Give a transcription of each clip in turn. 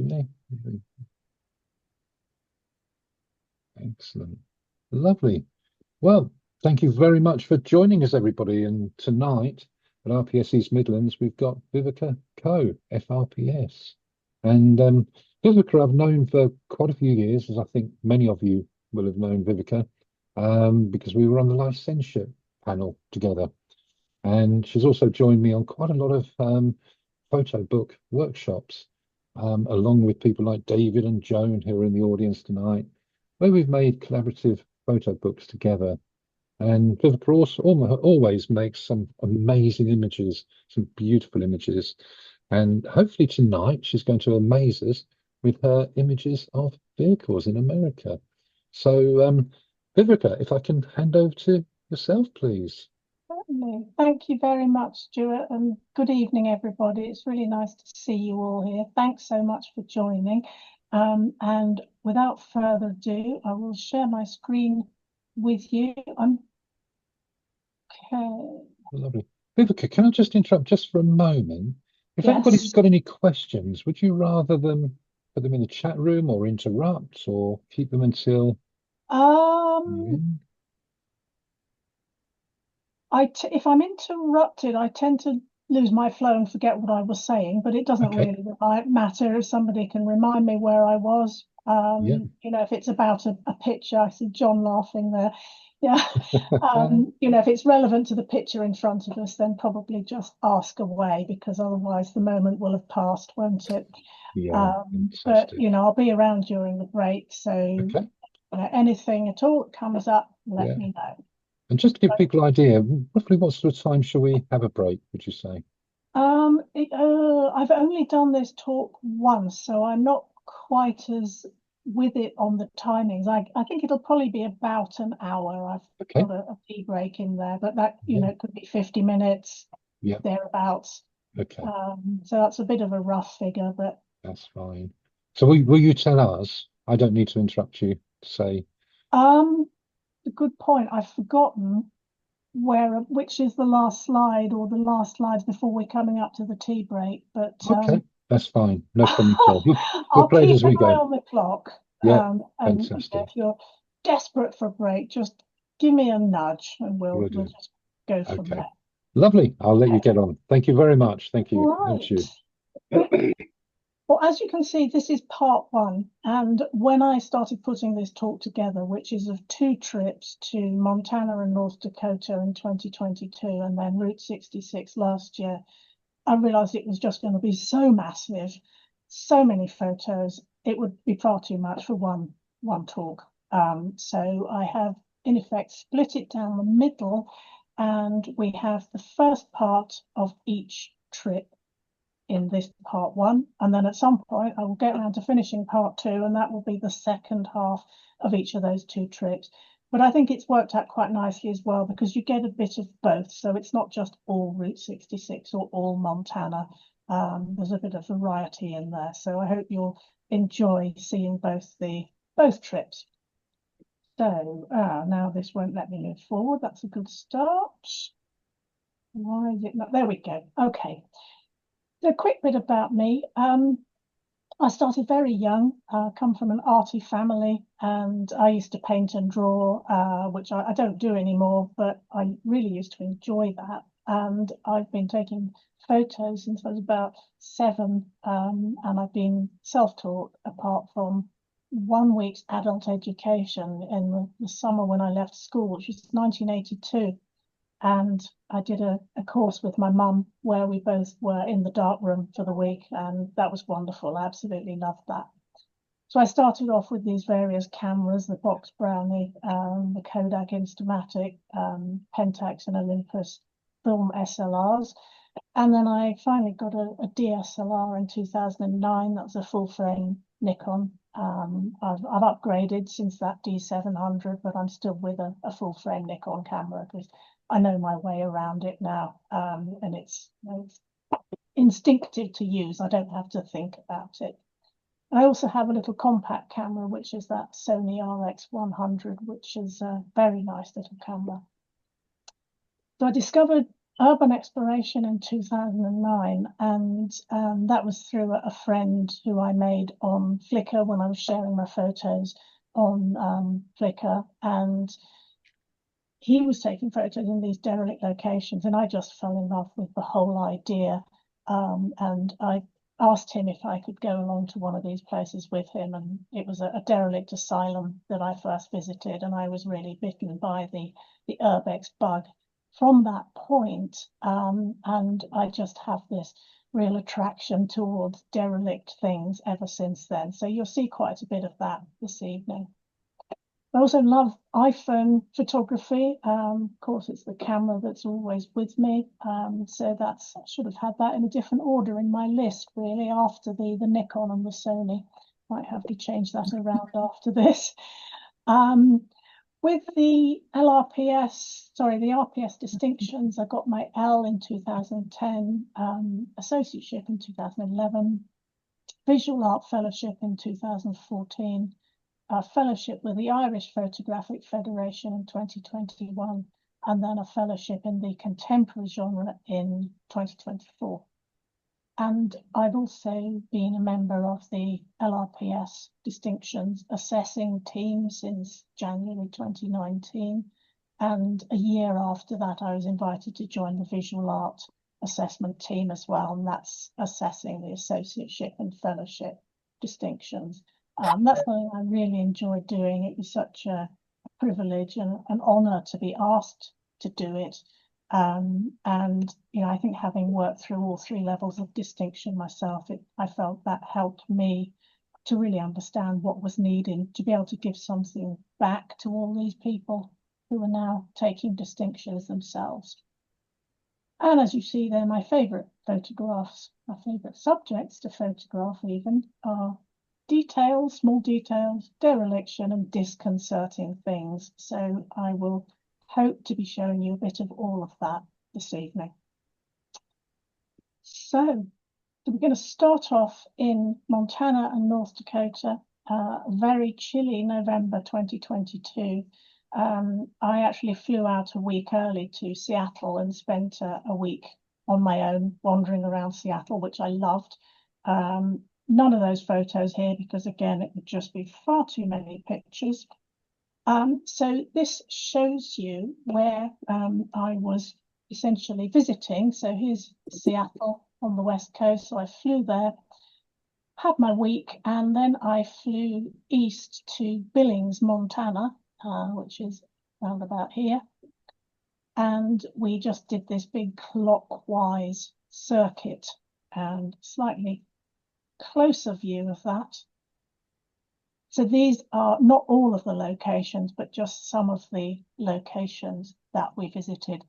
didn't they? Excellent. Lovely. Well, thank you very much for joining us, everybody. And tonight at RPS East Midlands, we've got Viveca Co. FRPS. And Viveca I've known for quite a few years, as I think many of you will have known Viveca, because we were on the licentiate panel together. And she's also joined me on quite a lot of photo book workshops, along with people like David and Joan, who are in the audience tonight, where we've made collaborative photo books together. And Vivica also always makes some amazing images, some beautiful images. And hopefully tonight she's going to amaze us with her images of vehicles in America. So, Vivica, if I can hand over to yourself, please. Certainly. Thank you very much, Stuart, and good evening, everybody. It's really nice to see you all here. Thanks so much for joining. And without further ado, I will share my screen with you. Okay. Lovely. Vivica, can I just interrupt just for a moment? If anybody's Yes. got any questions, would you rather them put them in the chat room or interrupt or keep them until the Um, end? if I'm interrupted, I tend to lose my flow and forget what I was saying, but it doesn't Okay. really matter if somebody can remind me where I was. Yeah. If it's about a picture, I see John laughing there. Yeah. If it's relevant to the picture in front of us, then probably just ask away because otherwise the moment will have passed, won't it? Yeah. But Fantastic. I'll be around during the break, so Okay. anything at all that comes up, Yeah. let me know. And just to give people an idea, roughly what sort of time shall we have a break, would you say? I've only done this talk once, so I'm not quite as with it on the timings. I think it'll probably be about an hour. I've Okay. got a tea break in there, but that, Yeah. it could be 50 minutes Yeah. thereabouts. Okay. So that's a bit of a rough figure, but That's fine. So will you tell us? I don't need to interrupt you to say, um, a good point. I've forgotten which is the last slide or the last slides before we're coming up to the tea break, but okay, that's fine. No problem at all. We'll I'll play it keep as an we eye go. on the clock. Yeah. And Fantastic. if you're desperate for a break, just give me a nudge and Will we'll do. just go from Okay. there. Lovely. I'll let you Okay. get on. Thank you very much. Thank you. Over to Right. you. Well, as you can see, this is part one. And when I started putting this talk together, which is of two trips to Montana and North Dakota in 2022 and then Route 66 last year, I realized it was just going to be so massive, so many photos, it would be far too much for one talk. So I have in effect split it down the middle, and we have the first part of each trip in this part one, and then at some point I will get around to finishing part two, and that will be the second half of each of those two trips. But I think it's worked out quite nicely as well because you get a bit of both. So it's not just all Route 66 or all Montana. There's a bit of variety in there. So I hope you'll enjoy seeing both trips. So now this won't let me move forward. That's a good start. Why is it not? There we go. Okay. So a quick bit about me. I started very young, come from an arty family, and I used to paint and draw, which I don't do anymore, but I really used to enjoy that. And I've been taking photos since I was about 7, and I've been self-taught apart from 1 week's adult education in the summer when I left school, which was 1982. And I did a course with my mum where we both were in the dark room for the week, and that was wonderful. I absolutely loved that. So I started off with these various cameras, the Box Brownie, the Kodak Instamatic, Pentax and Olympus film SLRs. And then I finally got a DSLR in 2009. That was a full frame Nikon. I've upgraded since that D700, but I'm still with a full frame Nikon camera because I know my way around it now, and it's instinctive to use. I don't have to think about it. I also have a little compact camera, which is that Sony RX100, which is a very nice little camera. So I discovered urban exploration in 2009, and that was through a friend who I made on Flickr when I was sharing my photos on Flickr, and he was taking photos in these derelict locations, and I just fell in love with the whole idea. And I asked him if I could go along to one of these places with him, and it was a derelict asylum that I first visited, and I was really bitten by the urbex bug from that point. And I just have this real attraction towards derelict things ever since then. So you'll see quite a bit of that this evening. I also love iPhone photography. Of course, it's the camera that's always with me. So I should have had that in a different order in my list, really, after the Nikon and the Sony. Might have to change that around after this. With the the RPS distinctions, I got my L in 2010, associateship in 2011, visual art fellowship in 2014, a fellowship with the Irish Photographic Federation in 2021, and then a fellowship in the contemporary genre in 2024. And I've also been a member of the LRPS distinctions assessing team since January 2019. And a year after that, I was invited to join the visual art assessment team as well. And that's assessing the associateship and fellowship distinctions. That's something I really enjoyed doing. It was such a privilege and an honor to be asked to do it. And I think having worked through all three levels of distinction myself, I felt that helped me to really understand what was needed to be able to give something back to all these people who are now taking distinctions themselves. And as you see there, my favourite photographs, my favourite subjects to photograph even, are details, small details, dereliction, and disconcerting things. So I will hope to be showing you a bit of all of that this evening. So we're going to start off in Montana and North Dakota, very chilly November 2022. I actually flew out a week early to Seattle and spent a week on my own wandering around Seattle, which I loved. None of those photos here because, again, it would just be far too many pictures. So this shows you where I was essentially visiting. So here's Seattle on the West Coast. So I flew there, had my week, and then I flew east to Billings, Montana, which is around about here. And we just did this big clockwise circuit and slightly closer view of that. So these are not all of the locations, but just some of the locations that we visited,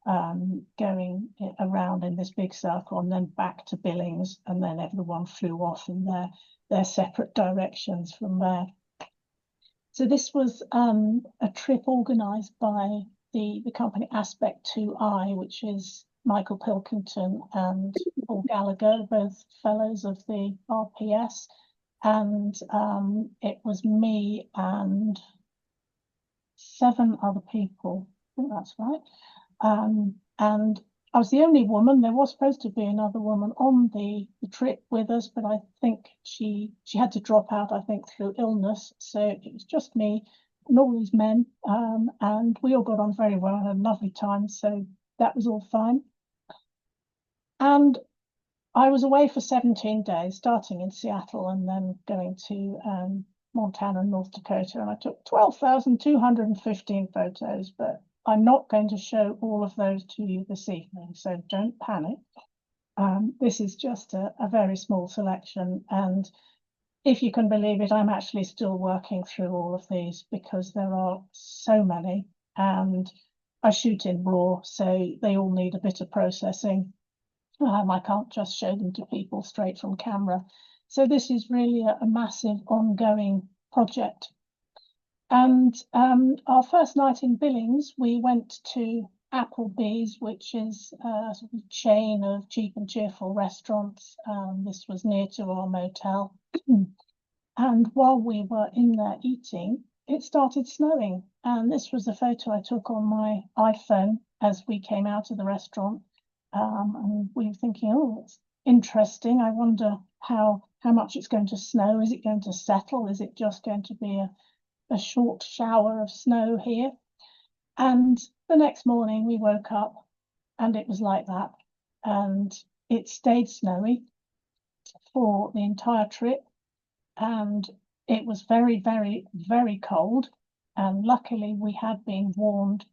going around in this big circle and then back to Billings, and then everyone flew off in their separate directions from there. So this was a trip organised by the company Aspect 2i, which is Michael Pilkington and Paul Gallagher, both fellows of the RPS. And it was me and 7 other people. I think that's right. And I was the only woman. There was supposed to be another woman on the trip with us, but I think she had to drop out, I think, through illness. So it was just me and all these men. And we all got on very well and had a lovely time. So that was all fine. And I was away for 17 days, starting in Seattle and then going to Montana and North Dakota. And I took 12,215 photos, but I'm not going to show all of those to you this evening, so don't panic. This is just a very small selection. And if you can believe it, I'm actually still working through all of these because there are so many. And I shoot in RAW, so they all need a bit of processing. I can't just show them to people straight from camera. So this is really a massive ongoing project. And our first night in Billings, we went to Applebee's, which is a sort of chain of cheap and cheerful restaurants. This was near to our motel. And while we were in there eating, it started snowing. And this was a photo I took on my iPhone. as we came out of the restaurant, and we were thinking, oh, it's interesting. I wonder how much it's going to snow. Is it going to settle? Is it just going to be a short shower of snow here? And the next morning we woke up and it was like that. And it stayed snowy for the entire trip. And it was very, very, very cold. And luckily we had been warned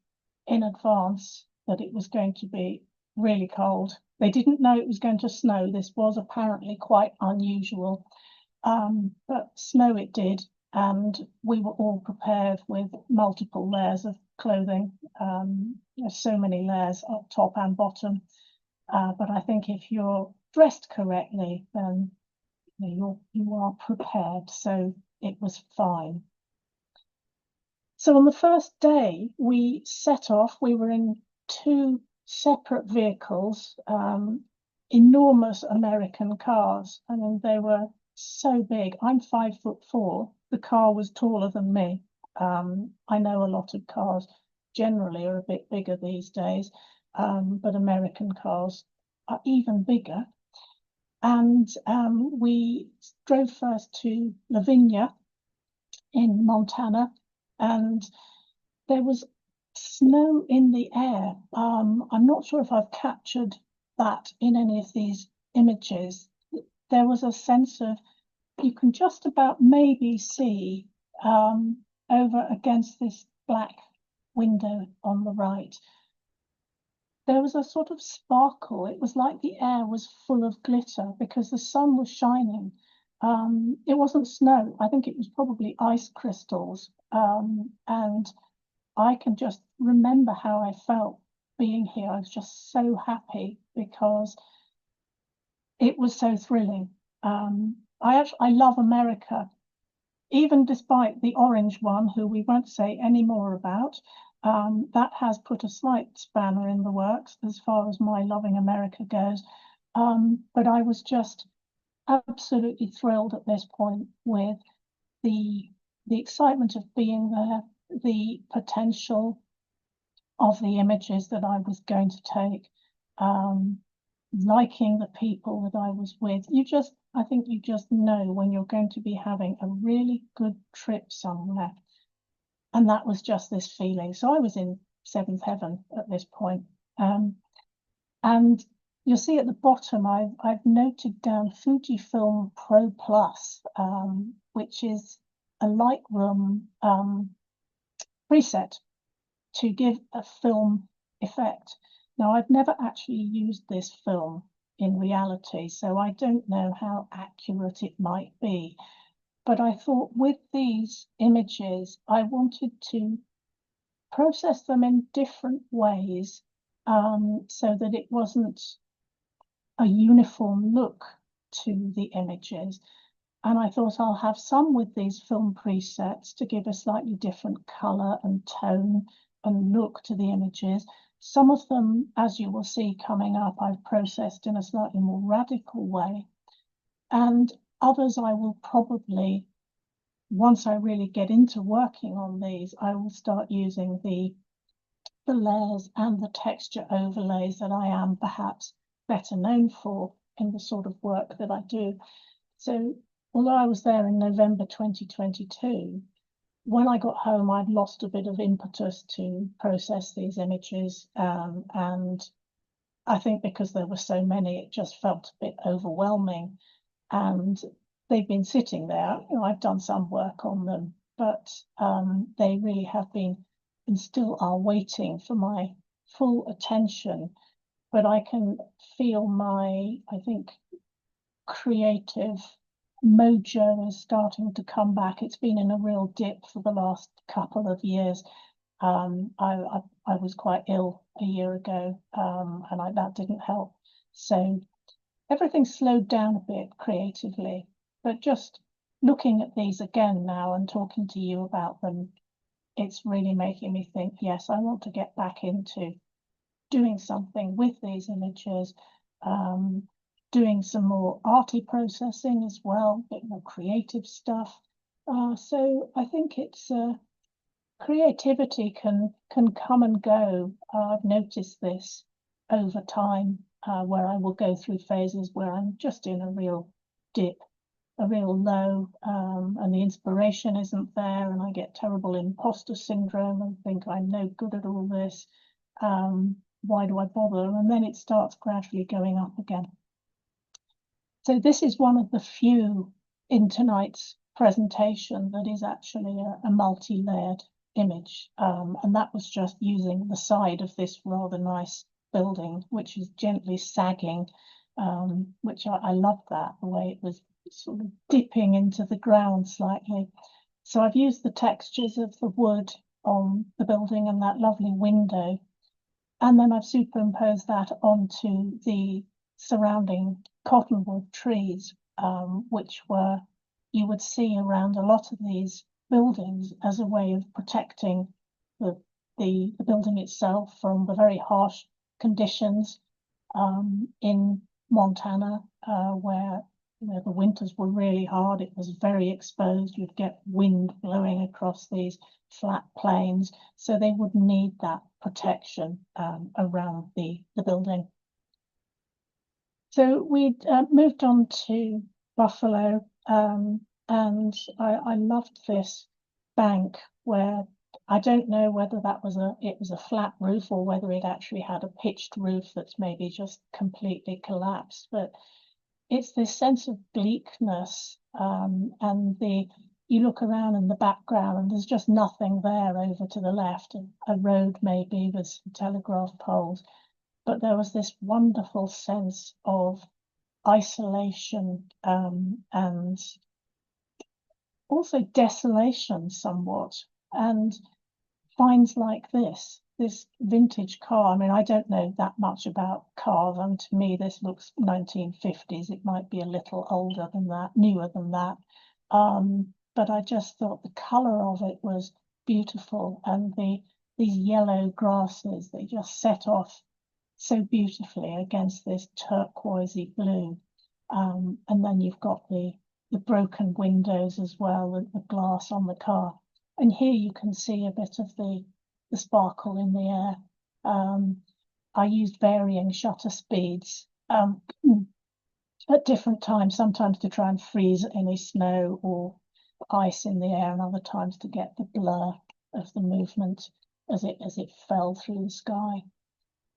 in advance that it was going to be really cold. They didn't know it was going to snow. This was apparently quite unusual. But snow it did. And we were all prepared with multiple layers of clothing. There's so many layers up top and bottom. But I think if you're dressed correctly, then you are prepared. So it was fine. So on the first day, we set off. We were in two separate vehicles, enormous American cars. I mean, they were so big. I'm 5'4". The car was taller than me. I know a lot of cars generally are a bit bigger these days, but American cars are even bigger. And we drove first to Lavinia in Montana, and there was snow in the air. I'm not sure if I've captured that in any of these images. There was a sense of, you can just about maybe see over against this black window on the right. There was a sort of sparkle. It was like the air was full of glitter because the sun was shining. It wasn't snow. I think it was probably ice crystals. And I can just remember how I felt being here. I was just so happy because it was so thrilling. I love America, even despite the orange one, who we won't say any more about. That has put a slight spanner in the works as far as my loving America goes. But I was just absolutely thrilled at this point with the excitement of being there, the potential of the images that I was going to take, liking the people that I was with. I think you just know when you're going to be having a really good trip somewhere. And that was just this feeling. So I was in seventh heaven at this point. And you'll see at the bottom, I've noted down Fujifilm Pro Plus, which is a Lightroom preset to give a film effect. Now, I've never actually used this film in reality, so I don't know how accurate it might be. But I thought with these images, I wanted to process them in different ways so that it wasn't a uniform look to the images. And I thought I'll have some with these film presets to give a slightly different color and tone and look to the images. Some of them, as you will see coming up, I've processed in a slightly more radical way. And others I will probably, once I really get into working on these, I will start using the layers and the texture overlays that I am perhaps better known for in the sort of work that I do. So although I was there in November 2022, when I got home, I'd lost a bit of impetus to process these images. And I think because there were so many, it just felt a bit overwhelming. And they've been sitting there. I've done some work on them, but they really have been and still are waiting for my full attention. But I can feel my, I think, creative mojo is starting to come back. It's been in a real dip for the last couple of years. I was quite ill a year ago, and that didn't help. So everything slowed down a bit creatively, but just looking at these again now and talking to you about them, it's really making me think, yes, I want to get back into doing something with these images, doing some more arty processing as well, a bit more creative stuff. So I think it's creativity can come and go. I've noticed this over time, where I will go through phases where I'm just in a real dip, a real low, and the inspiration isn't there, and I get terrible imposter syndrome and think I'm no good at all this. Why do I bother? And then it starts gradually going up again. So this is one of the few in tonight's presentation that is actually a multi-layered image. And that was just using the side of this rather nice building, which is gently sagging, which I love that, the way it was sort of dipping into the ground slightly. So I've used the textures of the wood on the building and that lovely window. And then I've superimposed that onto the surrounding cottonwood trees, which you would see around a lot of these buildings as a way of protecting the building itself from the very harsh conditions in Montana, where the winters were really hard. It was very exposed. You'd get wind blowing across these flat plains, so they would need that protection around the building. So we moved on to Buffalo, and I loved this bank where I don't know whether that was it was a flat roof or whether it actually had a pitched roof that's maybe just completely collapsed, but it's this sense of bleakness, and you look around in the background and there's just nothing there over to the left, a road maybe with some telegraph poles, but there was this wonderful sense of isolation, and also desolation somewhat. And finds like this vintage car. I mean, I don't know that much about cars, and to me, this looks 1950s. It might be a little older than that, newer than that. But I just thought the color of it was beautiful, and these yellow grasses, they just set off so beautifully against this turquoisey blue. And then you've got the broken windows as well, the glass on the car. And here you can see a bit of the sparkle in the air. I used varying shutter speeds at different times, sometimes to try and freeze any snow or ice in the air, and other times to get the blur of the movement as it fell through the sky.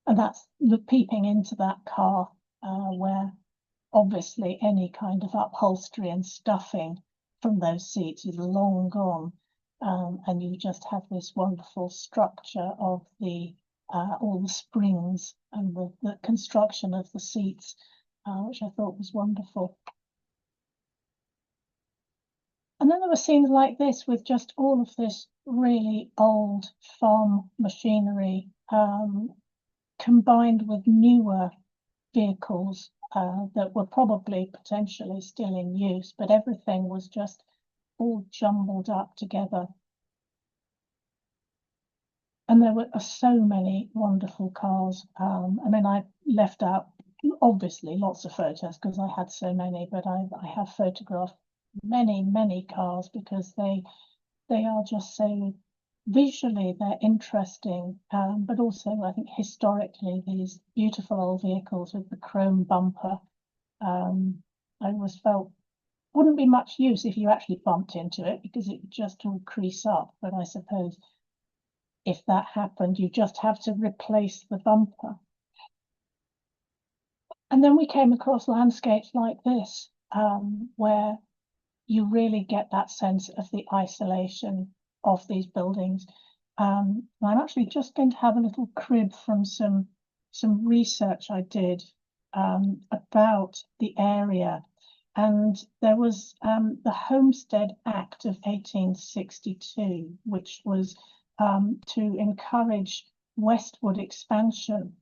And that's the peeping into that car, where obviously any kind of upholstery and stuffing from those seats is long gone. And you just have this wonderful structure of all the springs and the construction of the seats, which I thought was wonderful. And then there were scenes like this with just all of this really old farm machinery, combined with newer vehicles that were probably potentially still in use, but everything was just all jumbled up together. And there were so many wonderful cars. I mean, I left out obviously lots of photos because I had so many, but I have photographed many cars because they are just so visually they're interesting, but also I think historically these beautiful old vehicles with the chrome bumper, I always felt wouldn't be much use if you actually bumped into it because it would just all crease up. But I suppose if that happened, you just have to replace the bumper. And then we came across landscapes like this, where you really get that sense of the isolation of these buildings. I'm actually just going to have a little crib from some research I did about the area. And there was the Homestead Act of 1862, which was to encourage westward expansion.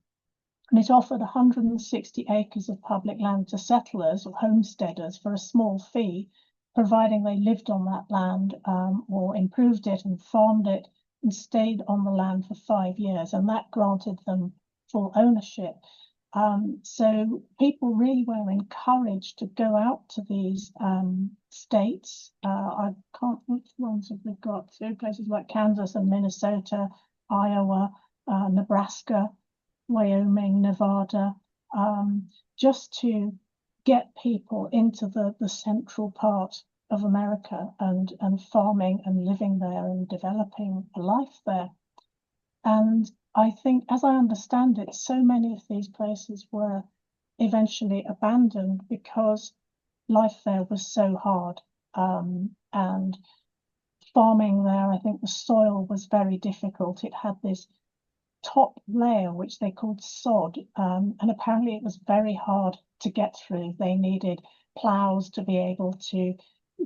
And it offered 160 acres of public land to settlers or homesteaders for a small fee, providing they lived on that land or improved it and farmed it and stayed on the land for 5 years. And that granted them full ownership. So people really were encouraged to go out to these states. I can't, which ones have we got? So places like Kansas and Minnesota, Iowa, Nebraska, Wyoming, Nevada, just to get people into the central part of America and farming and living there and developing a life there. And I think, as I understand it, so many of these places were eventually abandoned because life there was so hard. And farming there, I think the soil was very difficult. It had this top layer, which they called sod, and apparently it was very hard to get through. They needed plows to be able to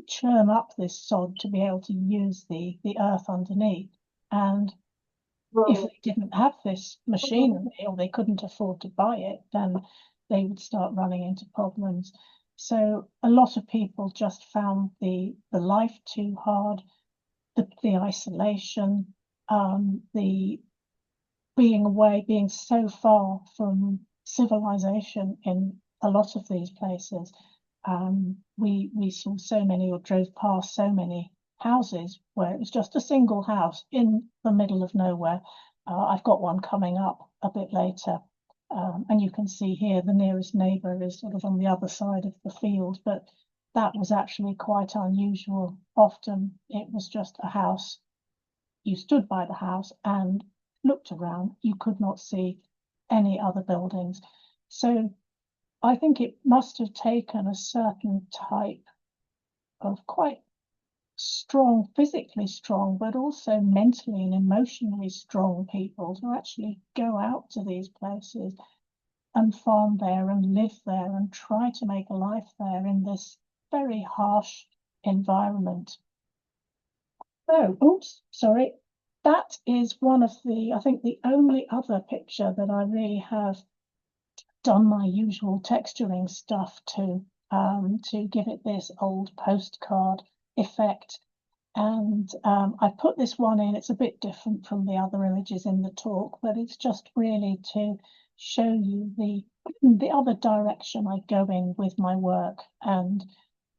churn up this sod to be able to use the earth underneath. And if they didn't have this machinery or they couldn't afford to buy it, then they would start running into problems. So a lot of people just found the life too hard, the isolation, the being away, being so far from civilization in a lot of these places. We saw so many, or drove past so many houses where it was just a single house in the middle of nowhere. I've got one coming up a bit later. And you can see here the nearest neighbour is sort of on the other side of the field, but that was actually quite unusual. Often it was just a house. You stood by the house and looked around. You could not see any other buildings. So I think it must have taken a certain type of quite strong, physically strong, but also mentally and emotionally strong people to actually go out to these places and farm there and live there and try to make a life there in this very harsh environment. Oh, oops, sorry. That is one of the, I think the only other picture that I really have done my usual texturing stuff to give it this old postcard effect. And I put this one in. It's a bit different from the other images in the talk, but it's just really to show you the other direction I go in with my work. And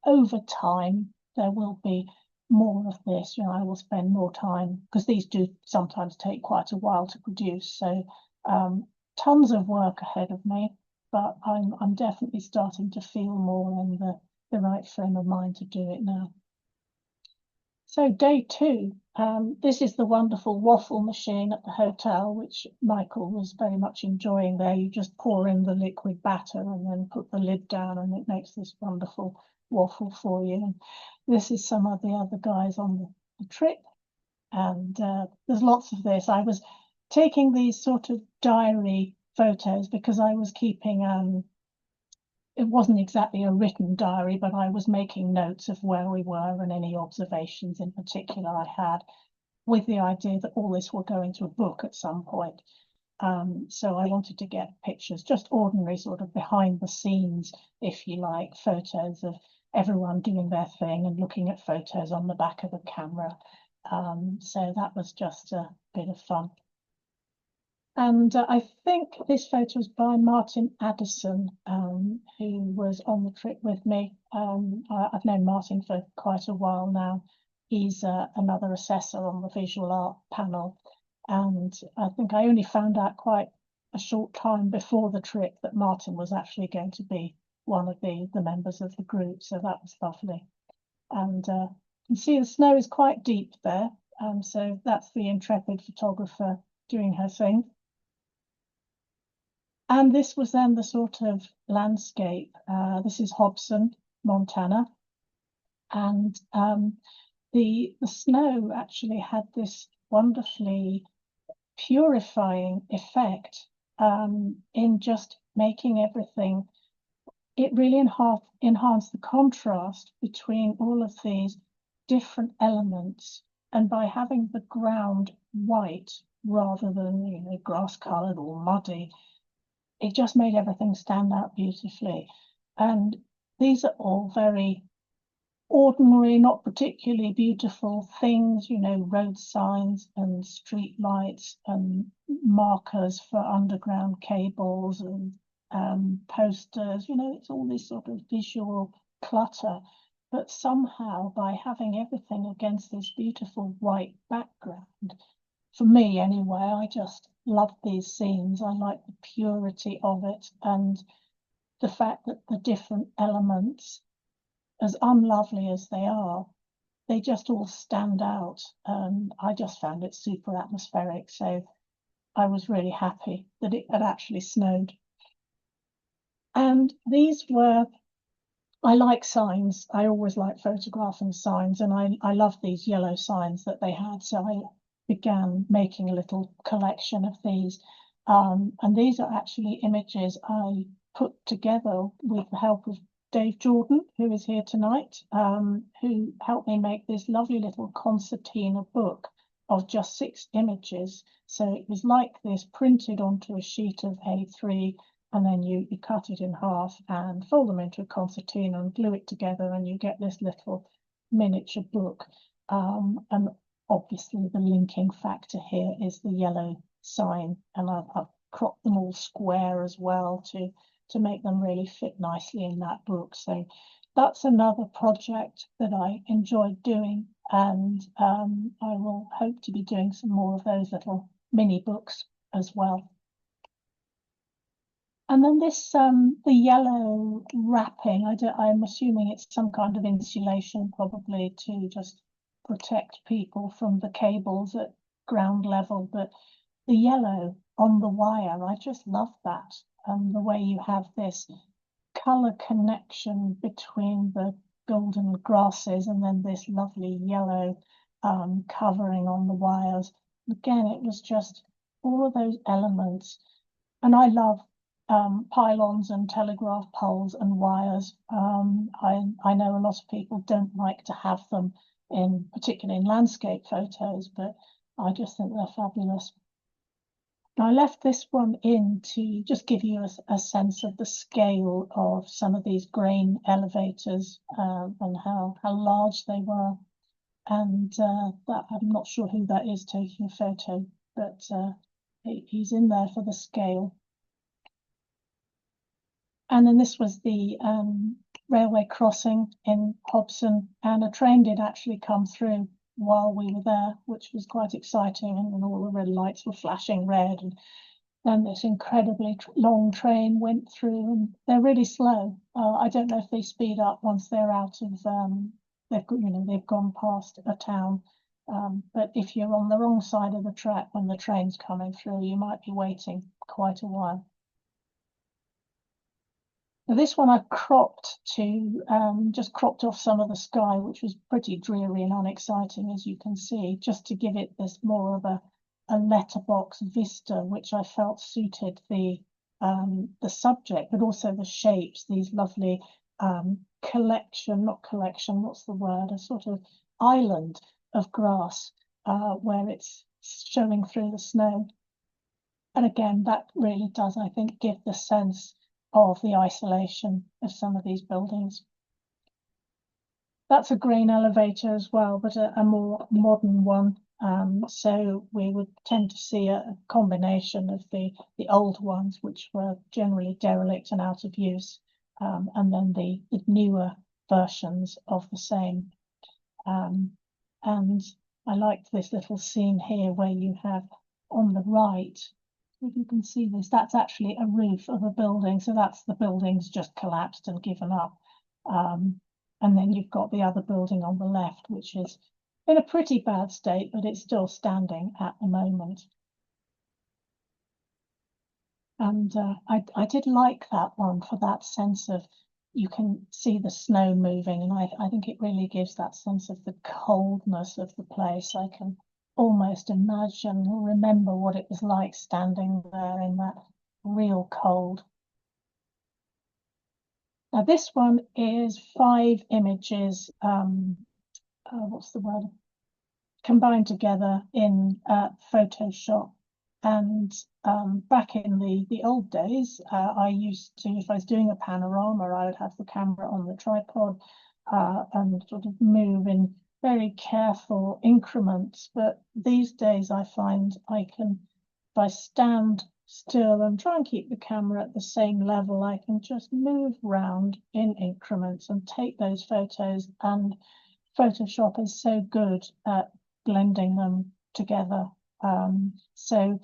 over time, there will be more of this. You know, I will spend more time because these do sometimes take quite a while to produce. So tons of work ahead of me, but I'm definitely starting to feel more in the right frame of mind to do it now. So day two, this is the wonderful waffle machine at the hotel, which Michael was very much enjoying there. You just pour in the liquid batter and then put the lid down and it makes this wonderful waffle for you. And this is some of the other guys on the trip. And there's lots of this. I was taking these sort of diary photos because I was keeping it wasn't exactly a written diary, but I was making notes of where we were and any observations in particular I had, with the idea that all this will go into a book at some point. So I wanted to get pictures, just ordinary sort of behind the scenes, if you like, photos of everyone doing their thing and looking at photos on the back of a camera. So that was just a bit of fun. And I think this photo is by Martin Addison, who was on the trip with me. I've known Martin for quite a while now. He's another assessor on the visual art panel. And I think I only found out quite a short time before the trip that Martin was actually going to be one of the members of the group. So that was lovely. And you can see the snow is quite deep there. So that's the intrepid photographer doing her thing. And this was then the sort of landscape. This is Hobson, Montana. And the snow actually had this wonderfully purifying effect in just making everything. It really enhanced the contrast between all of these different elements. And by having the ground white rather than, you know, grass colored or muddy, it just made everything stand out beautifully. And these are all very ordinary, not particularly beautiful things, you know, road signs and street lights and markers for underground cables and posters, you know, it's all this sort of visual clutter. but somehow by having everything against this beautiful white background, for me anyway, I just love these scenes. I like the purity of it and the fact that the different elements, as unlovely as they just all stand out. And I just found it super atmospheric. So I was really happy that it had actually snowed. And these were, I like signs. I always like photographing signs, and I love these yellow signs that they had. So I began making a little collection of these. And these are actually images I put together with the help of Dave Jordan, who is here tonight, who helped me make this lovely little concertina book of just 6 images. So it was like this printed onto a sheet of A3, and then you cut it in half and fold them into a concertina and glue it together, and you get this little miniature book. And obviously the linking factor here is the yellow sign, and I've cropped them all square as well to make them really fit nicely in that book. So that's another project that I enjoyed doing, and I will hope to be doing some more of those little mini books as well. And then this, the yellow wrapping, I'm assuming it's some kind of insulation, probably to just protect people from the cables at ground level. But the yellow on the wire, I just love that. And the way you have this color connection between the golden grasses and then this lovely yellow covering on the wires. Again, it was just all of those elements. And I love pylons and telegraph poles and wires. I know a lot of people don't like to have them particularly in landscape photos, but I just think they're fabulous. I left this one in to just give you a sense of the scale of some of these grain elevators and how large they were. And that I'm not sure who that is taking a photo, but he's in there for the scale. And then this was the railway crossing in Hobson, and a train did actually come through while we were there, which was quite exciting. And all the red lights were flashing red, and then this incredibly long train went through, and they're really slow. I don't know if they speed up once they're out of they've gone past a town. But if you're on the wrong side of the track when the train's coming through, you might be waiting quite a while. This one I cropped to just cropped off some of the sky, which was pretty dreary and unexciting, as you can see, just to give it this more of a letterbox vista, which I felt suited the subject, but also the shapes, these lovely not collection, what's the word? A sort of island of grass where it's showing through the snow. And again, that really does, I think, give the sense of the isolation of some of these buildings. That's a grain elevator as well, but a more modern one. So we would tend to see a combination of the old ones, which were generally derelict and out of use, and then the newer versions of the same. And I liked this little scene here where you have on the right, if you can see this, that's actually a roof of a building. So that's the building's just collapsed and given up. And then you've got the other building on the left, which is in a pretty bad state, but it's still standing at the moment. And I did like that one for that sense of, you can see the snow moving, and I think it really gives that sense of the coldness of the place. I can almost imagine or remember what it was like standing there in that real cold. Now this one is 5 images, what's the word? Combined together in Photoshop. And back in the old days, I used to, if I was doing a panorama, I would have the camera on the tripod and sort of move in very careful increments. But these days I find I can, if I stand still and try and keep the camera at the same level, I can just move around in increments and take those photos. And Photoshop is so good at blending them together. So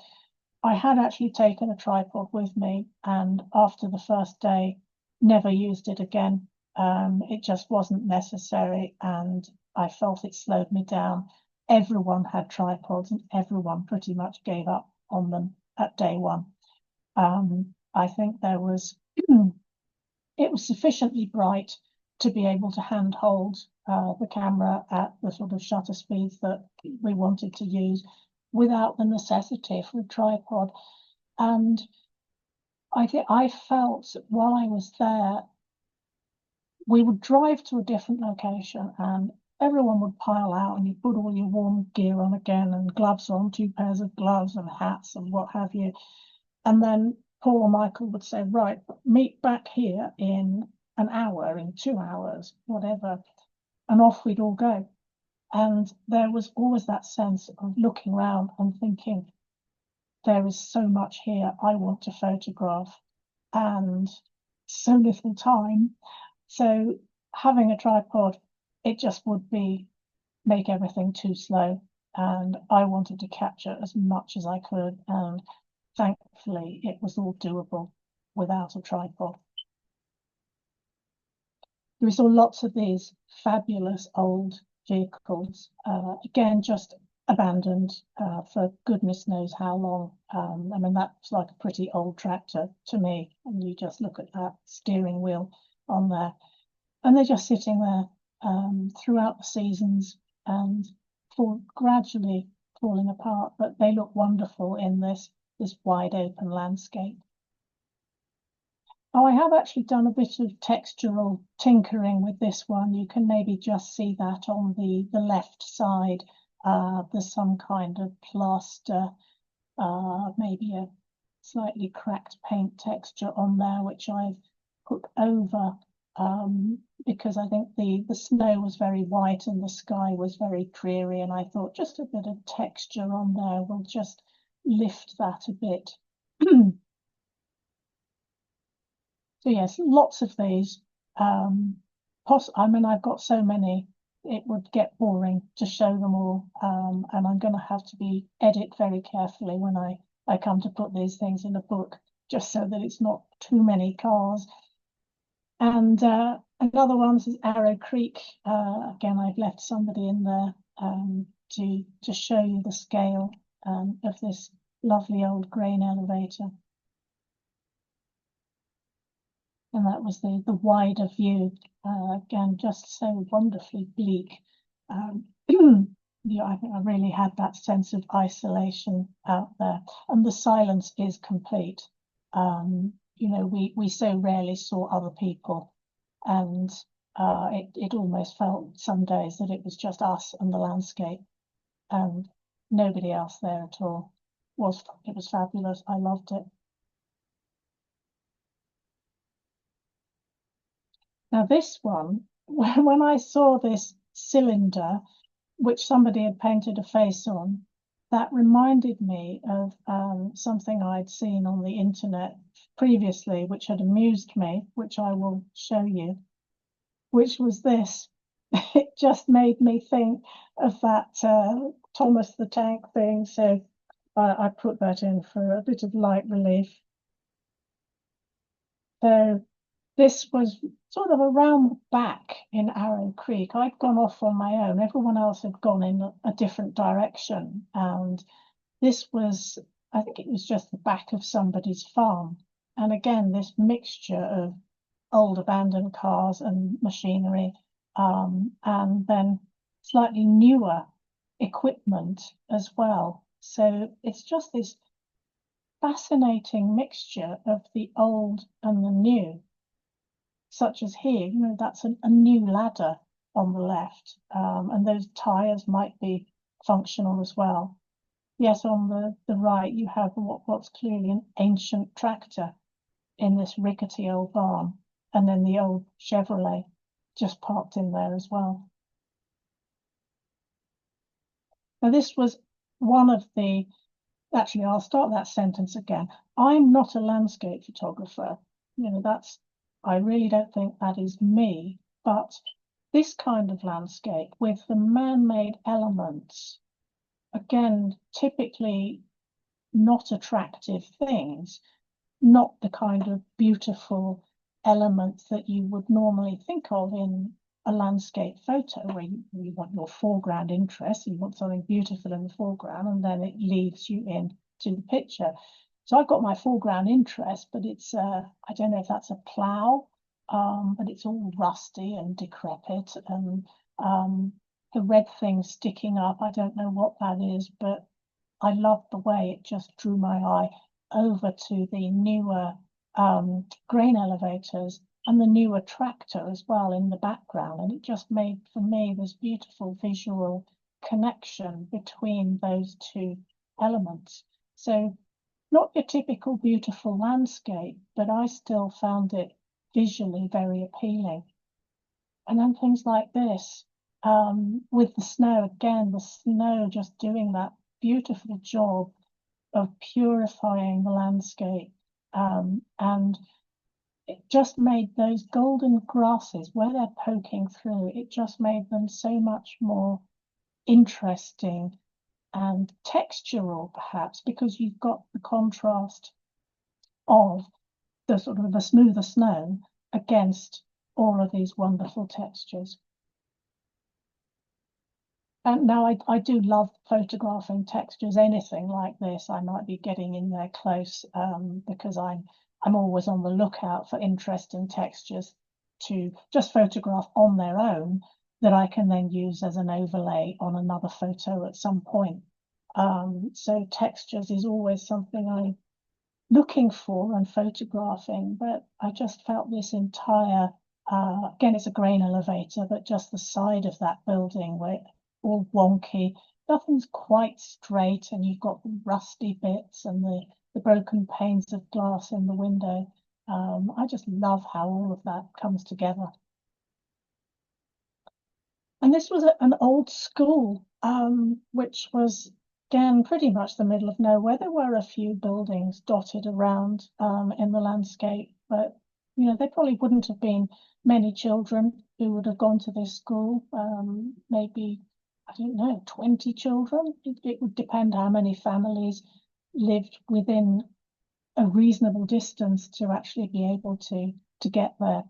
I had actually taken a tripod with me, and after the first day, never used it again. It just wasn't necessary, and I felt it slowed me down. Everyone had tripods, and everyone pretty much gave up on them at day one. I think there was it was sufficiently bright to be able to handhold the camera at the sort of shutter speeds that we wanted to use without the necessity for a tripod. And I felt while I was there, we would drive to a different location and everyone would pile out and you put all your warm gear on again and gloves on, 2 pairs of gloves and hats and what have you. And then Paul or Michael would say, right, meet back here in an hour, in 2 hours, whatever. And off we'd all go. And there was always that sense of looking around and thinking, there is so much here I want to photograph and so little time. So having a tripod, it just would make everything too slow. And I wanted to capture as much as I could. And thankfully, it was all doable without a tripod. We saw lots of these fabulous old vehicles, again, just abandoned for goodness knows how long. I mean, that's like a pretty old tractor to me. And you just look at that steering wheel on there. And they're just sitting there throughout the seasons and gradually falling apart. But they look wonderful in this wide open landscape. Oh, I have actually done a bit of textural tinkering with this one. You can maybe just see that on the left side. There's some kind of plaster, maybe a slightly cracked paint texture on there, which I've put over because I think the snow was very white and the sky was very dreary. And I thought just a bit of texture on there will just lift that a bit. So yes, lots of these. I mean, I've got so many, it would get boring to show them all. And I'm going to have to edit very carefully when I come to put these things in a book, just so that it's not too many cars. And another one is Arrow Creek. Again, I've left somebody in there to show you the scale of this lovely old grain elevator. And that was the wider view, again, just so wonderfully bleak. Yeah, I think I really had that sense of isolation out there, and the silence is complete. You know, we so rarely saw other people, and it almost felt some days that it was just us and the landscape, and nobody else there at all. It was fabulous. I loved it. Now this one, when I saw this cylinder, which somebody had painted a face on, that reminded me of something I'd seen on the internet previously, which had amused me, which I will show you, which was this. It just made me think of that Thomas the Tank thing. So I put that in for a bit of light relief. So this was sort of around the back in Arrow Creek. I'd gone off on my own. Everyone else had gone in a different direction. And this was, I think it was just the back of somebody's farm. And again, this mixture of old abandoned cars and machinery, and then slightly newer equipment as well. So it's just this fascinating mixture of the old and the new. Such as here, you know, that's a new ladder on the left, and those tires might be functional as well. Yes, on the right, you have what's clearly an ancient tractor in this rickety old barn, and then the old Chevrolet just parked in there as well. Now, this was one of the actually, I'll start that sentence again. I'm not a landscape photographer. You know, I really don't think that is me, but this kind of landscape with the man-made elements, again, typically not attractive things, not the kind of beautiful elements that you would normally think of in a landscape photo where you want your foreground interest, you want something beautiful in the foreground, and then it leads you into the picture. So I've got my foreground interest, but it's I don't know if that's a plough, but it's all rusty and decrepit, and the red thing sticking up, I don't know what that is, but I love the way it just drew my eye over to the newer grain elevators and the newer tractor as well in the background. And it just made, for me, this beautiful visual connection between those two elements. So not your typical beautiful landscape, but I still found it visually very appealing. And then things like this, with the snow, again, the snow just doing that beautiful job of purifying the landscape. And it just made those golden grasses, where they're poking through, it just made them so much more interesting and textural, perhaps, because you've got the contrast of the sort of the smoother snow against all of these wonderful textures. And now I do love photographing textures, anything like this. I might be getting in there close because I'm always on the lookout for interesting textures to just photograph on their own that I can then use as an overlay on another photo at some point. So textures is always something I'm looking for and photographing, but I just felt this entire, again, it's a grain elevator, but just the side of that building where all wonky, nothing's quite straight, and you've got the rusty bits and the broken panes of glass in the window. I just love how all of that comes together. And this was an old school, which was, again, pretty much the middle of nowhere. There were a few buildings dotted around in the landscape, but you know, there probably wouldn't have been many children who would have gone to this school. Maybe, I don't know, 20 children. It would depend how many families lived within a reasonable distance to actually be able to get there.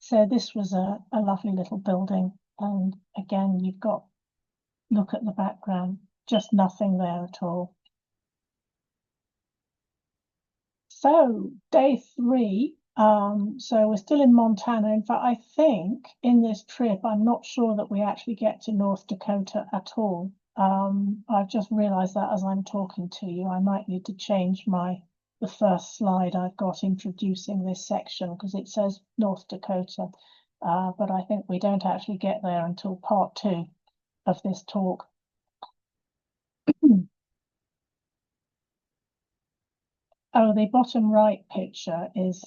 So this was a lovely little building. And again, you've got, look at the background, just nothing there at all. So day 3, so we're still in Montana. In fact, I think in this trip, I'm not sure that we actually get to North Dakota at all. I've just realized that as I'm talking to you, I might need to change the first slide I've got introducing this section because it says North Dakota, but I think we don't actually get there until part 2 of this talk. Oh, the bottom right picture is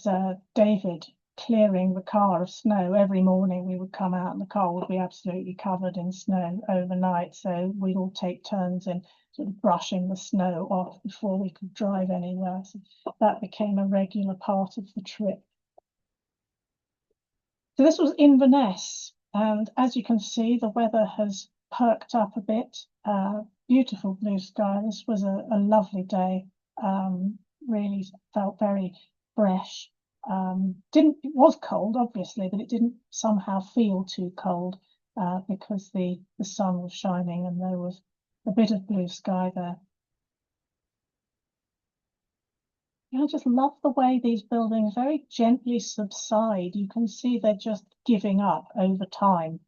David clearing the car of snow. Every morning we would come out and the car would be absolutely covered in snow overnight. So we'd all take turns in sort of brushing the snow off before we could drive anywhere. So that became a regular part of the trip. So this was Inverness. And as you can see, the weather has perked up a bit. Beautiful blue sky. This was a lovely day. Really felt very fresh. It was cold, obviously, but it didn't somehow feel too cold because the sun was shining and there was a bit of blue sky there. I just love the way these buildings very gently subside. You can see they're just giving up over time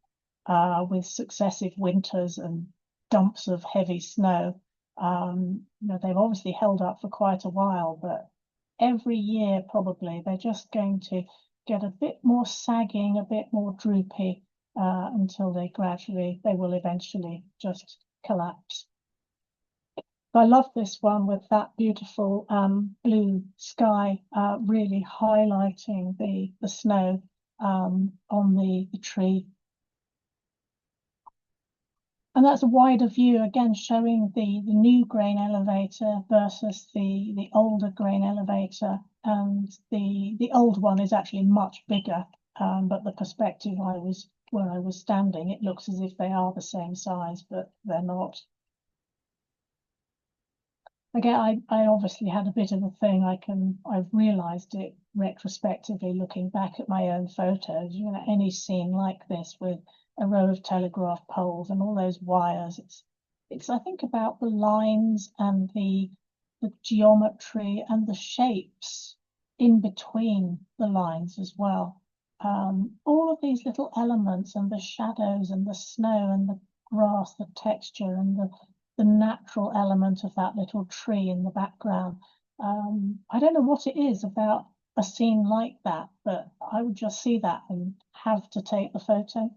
with successive winters and dumps of heavy snow. You know, they've obviously held up for quite a while, but every year probably they're just going to get a bit more sagging, a bit more droopy until they will eventually just collapse. I love this one with that beautiful blue sky really highlighting the snow on the tree. And that's a wider view, again, showing the new grain elevator versus the older grain elevator. And the old one is actually much bigger, but the perspective where I was standing, it looks as if they are the same size, but they're not. Again, I obviously had a bit of a thing. I've realised it retrospectively, looking back at my own photos. You know, any scene like this with a row of telegraph poles and all those wires, it's I think about the lines and the geometry and the shapes in between the lines as well. All of these little elements and the shadows and the snow and the grass, the texture and the natural element of that little tree in the background. I don't know what it is about a scene like that, but I would just see that and have to take the photo.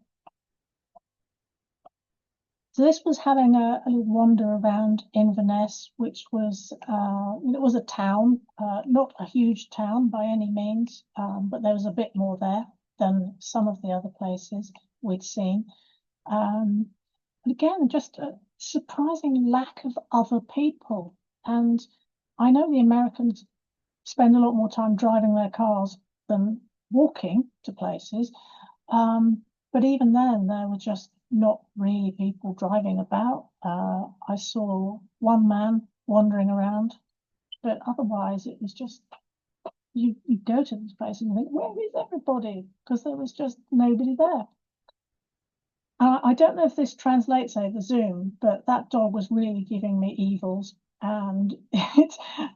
So this was having a little wander around Inverness, which was, it was a town, not a huge town by any means, but there was a bit more there than some of the other places we'd seen. And again, just a surprising lack of other people. And I know the Americans spend a lot more time driving their cars than walking to places. But even then, there were just not really people driving about. I saw one man wandering around, but otherwise it was just, you go to this place and you think, where is everybody? Because there was just nobody there. I don't know if this translates over Zoom, but that dog was really giving me evils, and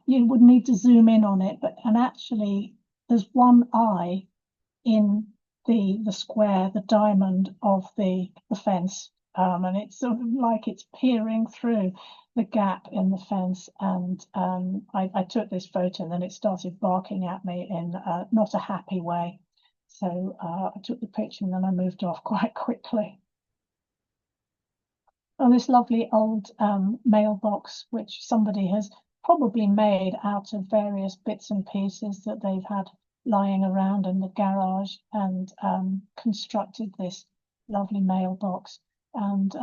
you would need to zoom in on it. And actually, there's one eye in the square, the diamond of the fence, and it's sort of like it's peering through the gap in the fence. And I took this photo, and then it started barking at me in not a happy way. So I took the picture, and then I moved off quite quickly. Oh, this lovely old mailbox, which somebody has probably made out of various bits and pieces that they've had lying around in the garage, and constructed this lovely mailbox. And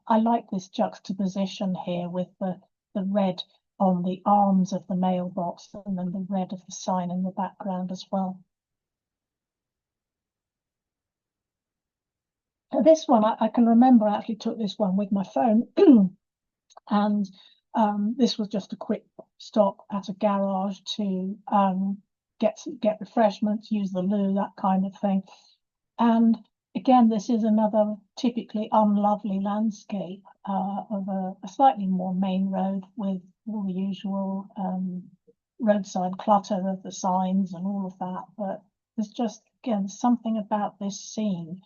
I like this juxtaposition here with the red on the arms of the mailbox and then the red of the sign in the background as well. This one, I can remember I actually took this one with my phone. And this was just a quick stop at a garage to get refreshments, use the loo, that kind of thing. And again, this is another typically unlovely landscape of a slightly more main road with all the usual roadside clutter of the signs and all of that. But there's just, again, something about this scene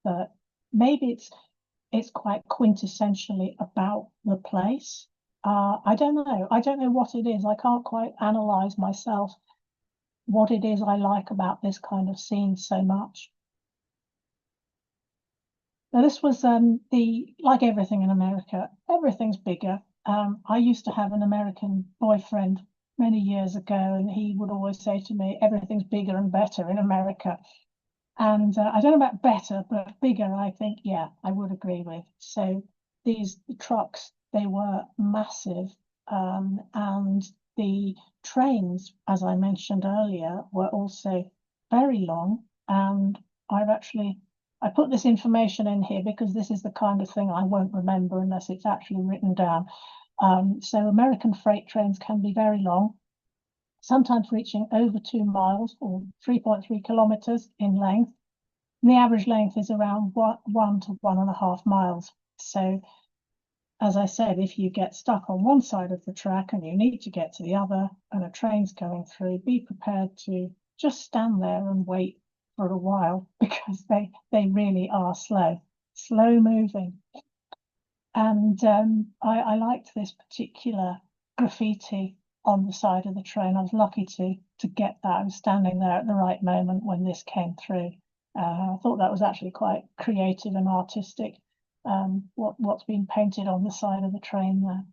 that maybe it's quite quintessentially about the place. I don't know. I don't know what it is. I can't quite analyze myself what it is I like about this kind of scene so much. Now, this was like everything in America, everything's bigger. I used to have an American boyfriend many years ago, and he would always say to me, everything's bigger and better in America. And I don't know about better, but bigger, I think, yeah, I would agree with. So these trucks, they were massive. And the trains, as I mentioned earlier, were also very long. And I put this information in here because this is the kind of thing I won't remember unless it's actually written down. So American freight trains can be very long, sometimes reaching over 2 miles or 3.3 kilometers in length. And the average length is around 1 to 1.5 miles. So, as I said, if you get stuck on one side of the track and you need to get to the other and a train's going through, be prepared to just stand there and wait for a while, because they really are slow moving. And I liked this particular graffiti on the side of the train. I was lucky to get that. I was standing there at the right moment when this came through. I thought that was actually quite creative and artistic, what's been painted on the side of the train there.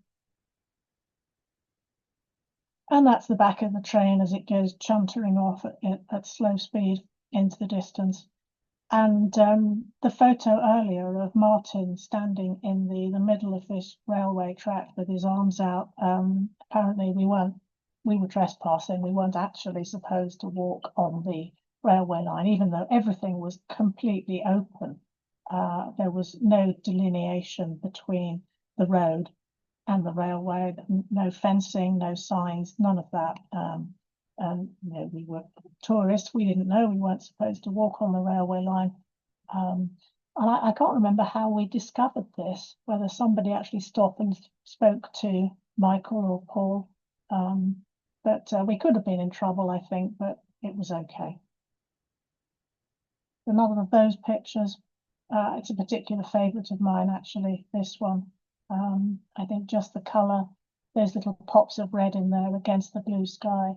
And that's the back of the train as it goes chuntering off at slow speed into the distance. And the photo earlier of Martin standing in the middle of this railway track with his arms out, apparently we were trespassing. We weren't actually supposed to walk on the railway line, even though everything was completely open. There was no delineation between the road and the railway, no fencing, no signs, none of that. We were tourists. We didn't know we weren't supposed to walk on the railway line. And I can't remember how we discovered this, whether somebody actually stopped and spoke to Michael or Paul. But we could have been in trouble, I think, but it was okay. Another of those pictures, it's a particular favourite of mine, actually, this one. I think just the colour, those little pops of red in there against the blue sky.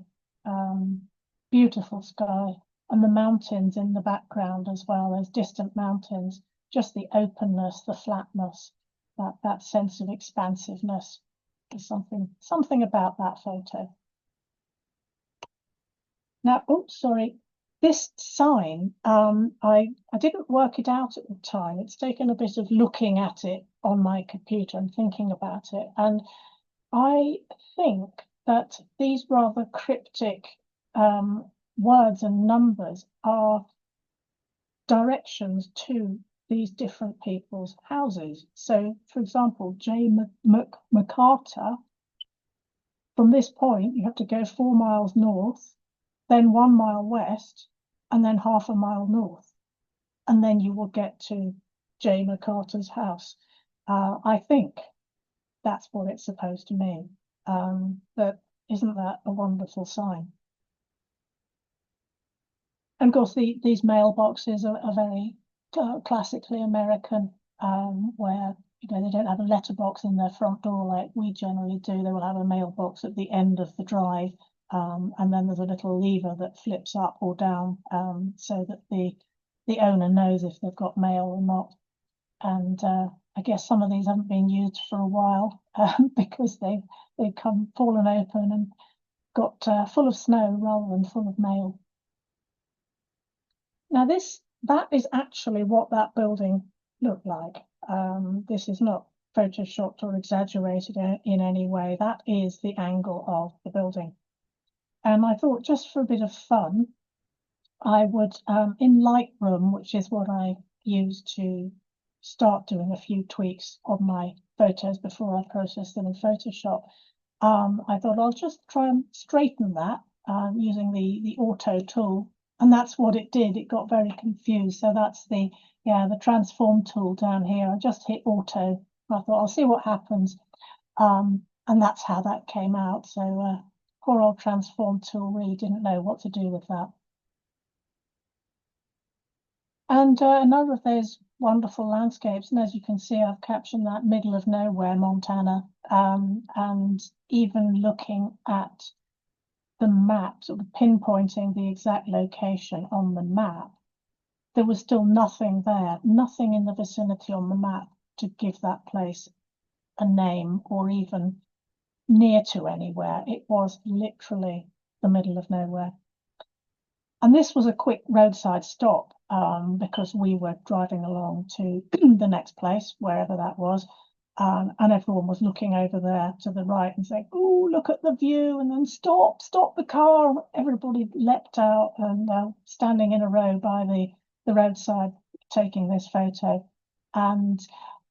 Beautiful sky, and the mountains in the background as well, those distant mountains, just the openness, the flatness, that sense of expansiveness. There's something about that photo. Now, oh, sorry, this sign, I didn't work it out at the time. It's taken a bit of looking at it on my computer and thinking about it. And I think that these rather cryptic words and numbers are directions to these different people's houses. So, for example, J. MacArthur, from this point, you have to go 4 miles north, then 1 mile west, and then half a mile north. And then you will get to J. MacArthur's house. I think that's what it's supposed to mean. But isn't that a wonderful sign? And of course, these mailboxes are very classically American, where they don't have a letterbox in their front door like we generally do. They will have a mailbox at the end of the drive, and then there's a little lever that flips up or down, so that the owner knows if they've got mail or not. And I guess some of these haven't been used for a while because they've come fallen open and got full of snow rather than full of mail. Now that is actually what that building looked like. This is not photoshopped or exaggerated in any way. That is the angle of the building. And I thought, just for a bit of fun, I would, in Lightroom, which is what I use to start doing a few tweaks on my photos before I process them in Photoshop, I thought I'll just try and straighten that using the auto tool. And that's what it did. It got very confused. So that's the transform tool down here. I just hit auto. I thought I'll see what happens. And that's how that came out. So poor old transform tool really didn't know what to do with that. And another of those wonderful landscapes, and as you can see, I've captioned that middle of nowhere, Montana, and even looking at the map, sort of pinpointing the exact location on the map, there was still nothing there, nothing in the vicinity on the map to give that place a name or even near to anywhere. It was literally the middle of nowhere. And this was a quick roadside stop because we were driving along to the next place, wherever that was. And everyone was looking over there to the right and saying, "Oh, look at the view," and then stop the car. Everybody leapt out and standing in a row by the roadside taking this photo. And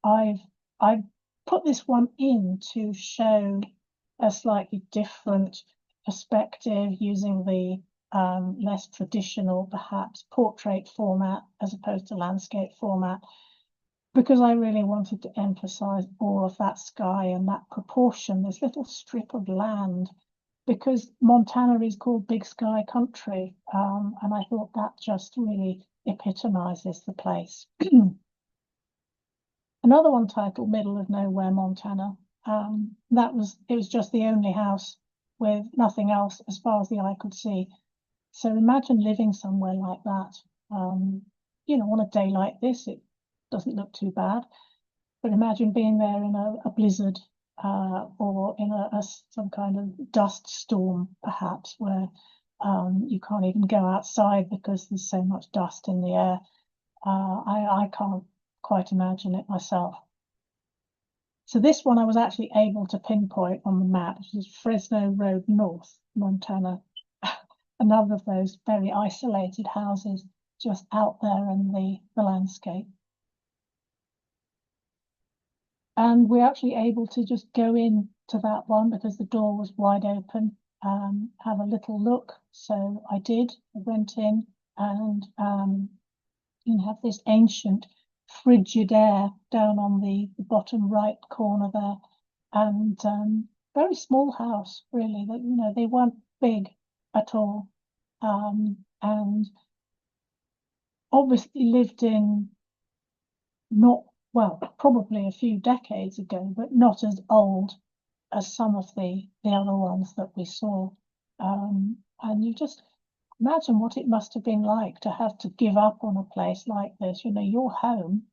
I've put this one in to show a slightly different perspective using the less traditional, perhaps, portrait format as opposed to landscape format, because I really wanted to emphasize all of that sky and that proportion, this little strip of land, because Montana is called Big Sky Country, and I thought that just really epitomizes the place. Another one titled Middle of Nowhere, Montana. It was just the only house with nothing else as far as the eye could see. So imagine living somewhere like that. On a day like this, it doesn't look too bad. But imagine being there in a blizzard or in some kind of dust storm, perhaps, where you can't even go outside because there's so much dust in the air. I can't quite imagine it myself. So this one I was actually able to pinpoint on the map. This is Fresno Road North, Montana. Another of those very isolated houses just out there in the landscape. And we're actually able to just go in to that one because the door was wide open, have a little look. So I did. I went in and you have this ancient Frigidaire down on the bottom right corner there, and very small house really. That they weren't big at all, and obviously lived in not well, probably a few decades ago, but not as old as some of the other ones that we saw. And you just imagine what it must have been like to have to give up on a place like this, your home,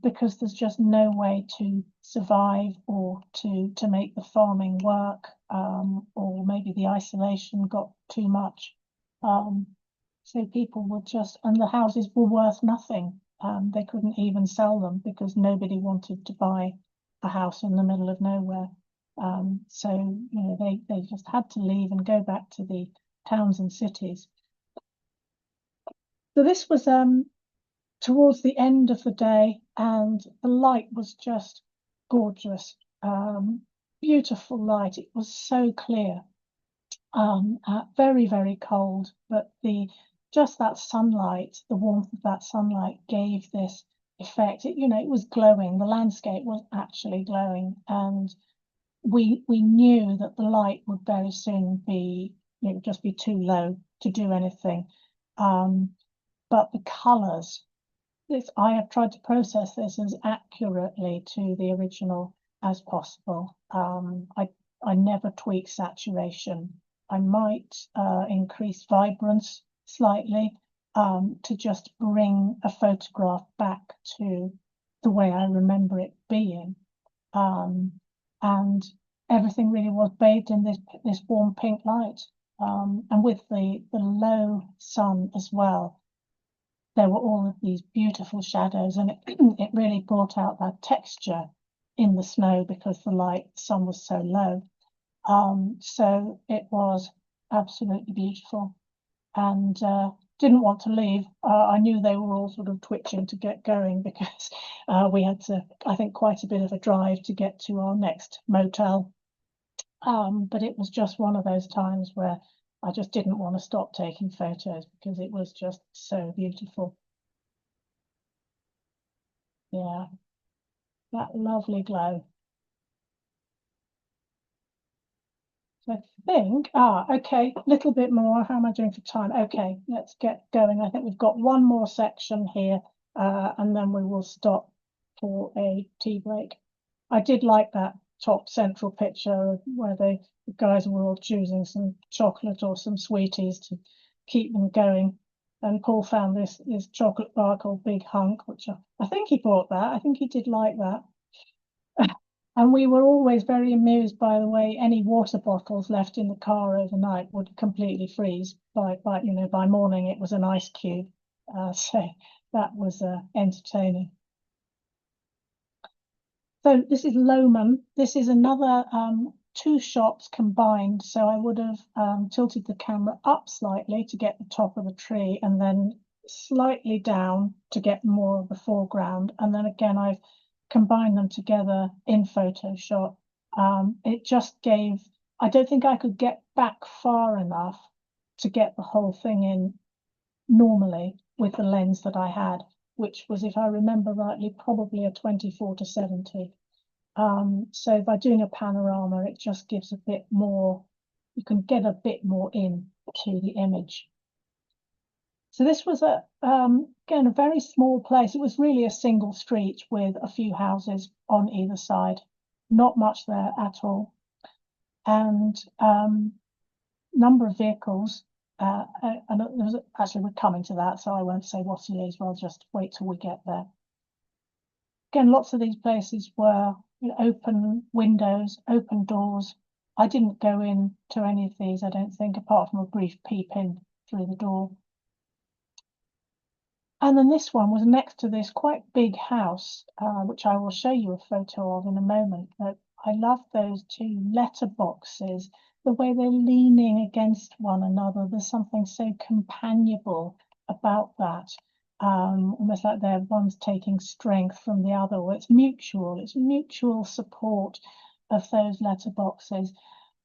because there's just no way to survive or to make the farming work, or maybe the isolation got too much. So people would just, and the houses were worth nothing. They couldn't even sell them because nobody wanted to buy a house in the middle of nowhere. So they just had to leave and go back to the towns and cities. So this was towards the end of the day, and the light was just gorgeous. Beautiful light. It was so clear. Very, very cold, but just that sunlight, the warmth of that sunlight gave this effect. It was glowing. The landscape was actually glowing, and we knew that the light would very soon be, it would just be too low to do anything. But the colours, I have tried to process this as accurately to the original as possible. I never tweak saturation. I might increase vibrance slightly to just bring a photograph back to the way I remember it being. And everything really was bathed in this warm pink light. And with the low sun as well, there were all of these beautiful shadows, and it really brought out that texture in the snow because the sun was so low. So it was absolutely beautiful, and didn't want to leave. I knew they were all sort of twitching to get going because we had I think, quite a bit of a drive to get to our next motel. But it was just one of those times where I just didn't want to stop taking photos because it was just so beautiful. Yeah, that lovely glow. So I think, okay, a little bit more. How am I doing for time? Okay, let's get going. I think we've got one more section here, and then we will stop for a tea break. I did like that top central picture where the guys were all choosing some chocolate or some sweeties to keep them going. And Paul found this chocolate bar called Big Hunk, which I think he bought that. I think he did like that. And we were always very amused by the way any water bottles left in the car overnight would completely freeze. By morning it was an ice cube. So that was entertaining. So this is Lowman. This is another two shots combined. So I would have tilted the camera up slightly to get the top of the tree, and then slightly down to get more of the foreground. And then again, I've combined them together in Photoshop. It just gave, I don't think I could get back far enough to get the whole thing in normally with the lens that I had, which was, if I remember rightly, probably a 24-70. So by doing a panorama, it just gives a bit more, you can get a bit more in to the image. So this was again, a very small place. It was really a single street with a few houses on either side, not much there at all. And number of vehicles, and there was, actually we're coming to that, so I won't say what it is, we'll just wait till we get there. Again, lots of these places were open windows, open doors. I didn't go in to any of these, I don't think, apart from a brief peep in through the door. And then this one was next to this quite big house, which I will show you a photo of in a moment. But I love those two letter boxes, the way they're leaning against one another. There's something so companionable about that. Almost like they're one's taking strength from the other. Or it's mutual support of those letter boxes.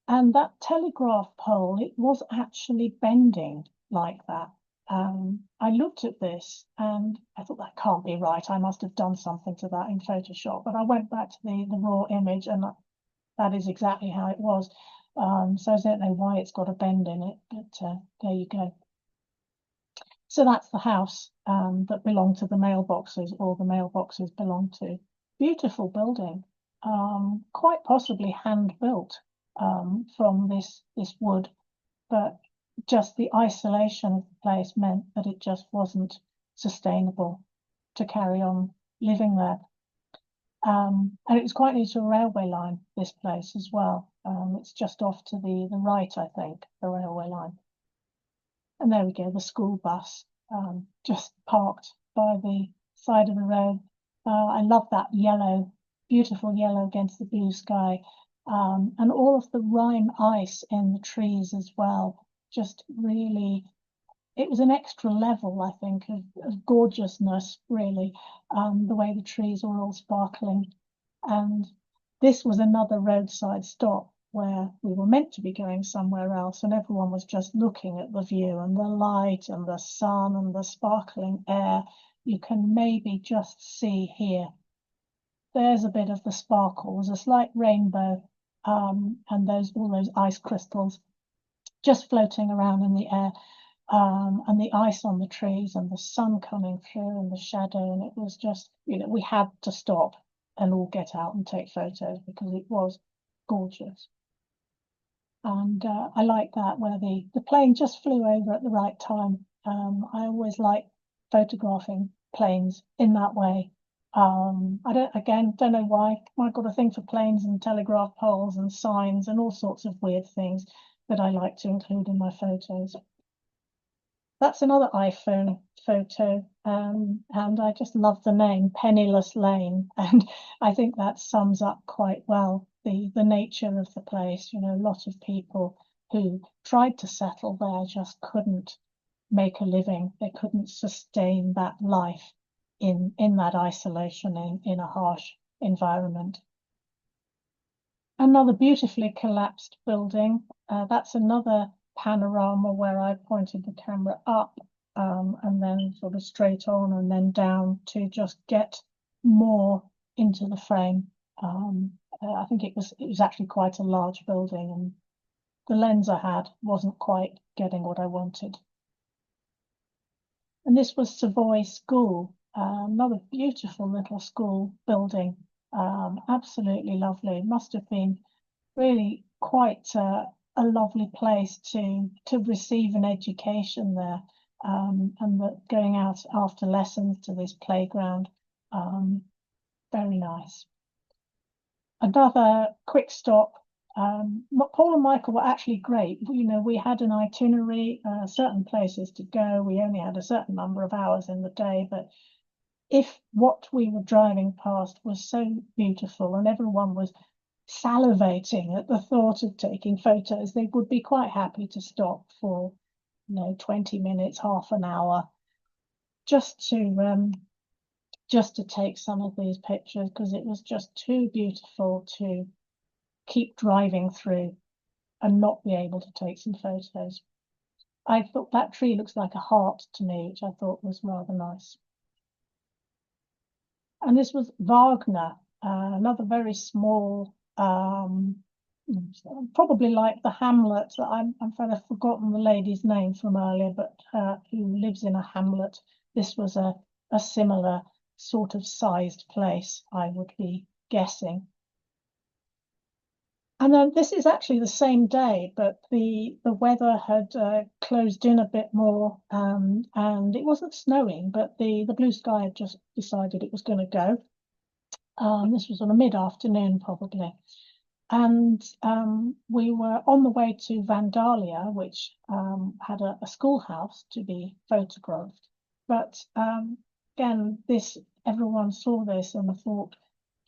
And that telegraph pole, it was actually bending like that. I looked at this and I thought that can't be right. I must have done something to that in Photoshop. But I went back to the raw image and that is exactly how it was. So I don't know why it's got a bend in it, but there you go. So that's the house that belonged to the mailboxes, or the mailboxes belonged to. Beautiful building, quite possibly hand built from this wood, but just the isolation of the place meant that it just wasn't sustainable to carry on living there. And it was quite near to a railway line, this place as well. It's just off to the right, I think, the railway line. And there we go, the school bus just parked by the side of the road. I love that yellow, beautiful yellow against the blue sky. And all of the rime ice in the trees as well. Just really, it was an extra level, I think, of gorgeousness, really. The way the trees were all sparkling. And this was another roadside stop where we were meant to be going somewhere else, and everyone was just looking at the view and the light and the sun and the sparkling air. You can maybe just see here. There's a bit of the sparkle. There's a slight rainbow, and all those ice crystals just floating around in the air, and the ice on the trees and the sun coming through and the shadow. And it was just, we had to stop and all get out and take photos because it was gorgeous. And I like that where the plane just flew over at the right time. I always like photographing planes in that way. I don't know why. I've got a thing for planes and telegraph poles and signs and all sorts of weird things that I like to include in my photos. That's another iPhone photo, and I just love the name Penniless Lane, and I think that sums up quite well the nature of the place. A lot of people who tried to settle there just couldn't make a living. They couldn't sustain that life in that isolation in a harsh environment. Another beautifully collapsed building. That's another panorama where I pointed the camera up and then sort of straight on and then down to just get more into the frame. I think it was actually quite a large building, and the lens I had wasn't quite getting what I wanted. And this was Savoy School, another beautiful little school building, absolutely lovely. Must have been really quite a lovely place to receive an education there, and going out after lessons to this playground, very nice. Another quick stop. Paul and Michael were actually great. We had an itinerary, certain places to go. We only had a certain number of hours in the day, but if what we were driving past was so beautiful and everyone was salivating at the thought of taking photos, they would be quite happy to stop for 20 minutes, half an hour, just to take some of these pictures, because it was just too beautiful to keep driving through and not be able to take some photos. I thought that tree looks like a heart to me, which I thought was rather nice. And this was Wagner, another very small, probably like the hamlet that I'm afraid I've forgotten the lady's name from earlier, but who lives in a hamlet. This was a similar sort of sized place, I would be guessing. And then this is actually the same day, but the weather had closed in a bit more, and it wasn't snowing, but the blue sky had just decided it was going to go. This was on a mid-afternoon, probably. And we were on the way to Vandalia, which had a schoolhouse to be photographed. But again, everyone saw this and thought,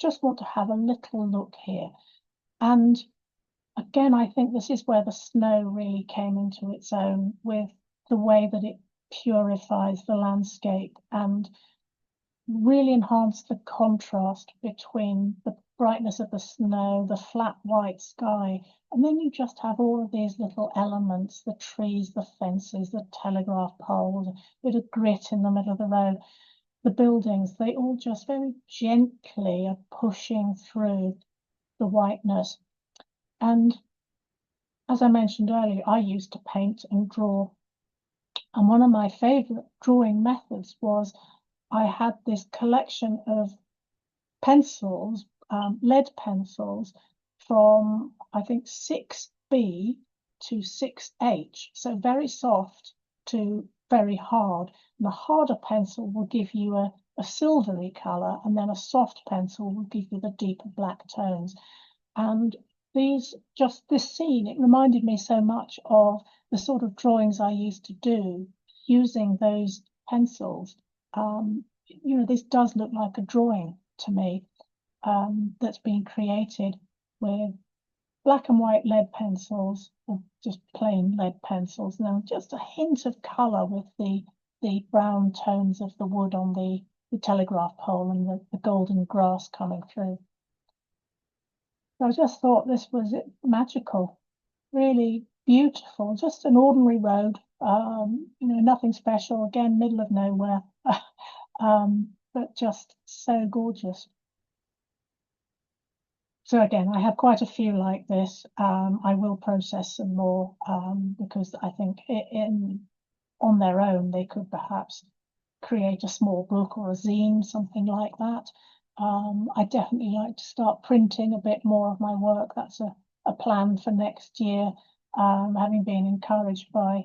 just want to have a little look here. And again, I think this is where the snow really came into its own with the way that it purifies the landscape and really enhanced the contrast between the brightness of the snow, the flat white sky, and then you just have all of these little elements, the trees, the fences, the telegraph poles, a bit of grit in the middle of the road, the buildings, they all just very gently are pushing through the whiteness. And as I mentioned earlier, I used to paint and draw. And one of my favorite drawing methods was I had this collection of pencils, lead pencils from, I think, 6B to 6H. So very soft to very hard. And a harder pencil will give you a silvery color, and then a soft pencil will give you the deeper black tones. And this scene, it reminded me so much of the sort of drawings I used to do using those pencils. This does look like a drawing to me that's been created with black and white lead pencils, or just plain lead pencils, and then just a hint of color with the brown tones of the wood on the telegraph pole and the golden grass coming through. I just thought this was magical, really beautiful, just an ordinary road, nothing special, again, middle of nowhere, but just so gorgeous. So again, I have quite a few like this. I will process some more because I think on their own, they could perhaps create a small book or a zine, something like that. I definitely like to start printing a bit more of my work. That's a plan for next year, having been encouraged by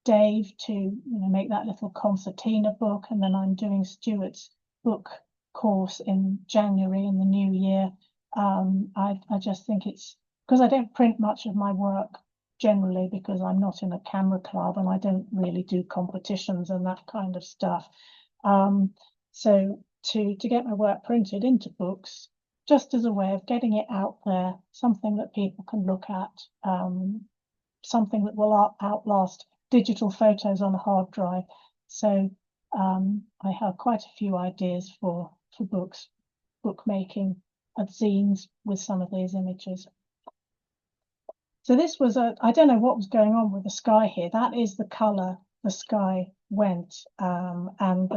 Dave to make that little concertina book, and then I'm doing Stuart's book course in January in the new year. I just think it's because I don't print much of my work generally because I'm not in a camera club and I don't really do competitions and that kind of stuff. So to get my work printed into books, just as a way of getting it out there, something that people can look at, something that will outlast digital photos on a hard drive. So I have quite a few ideas for books, bookmaking, and zines with some of these images. So this was I don't know what was going on with the sky here. That is the color the sky went, and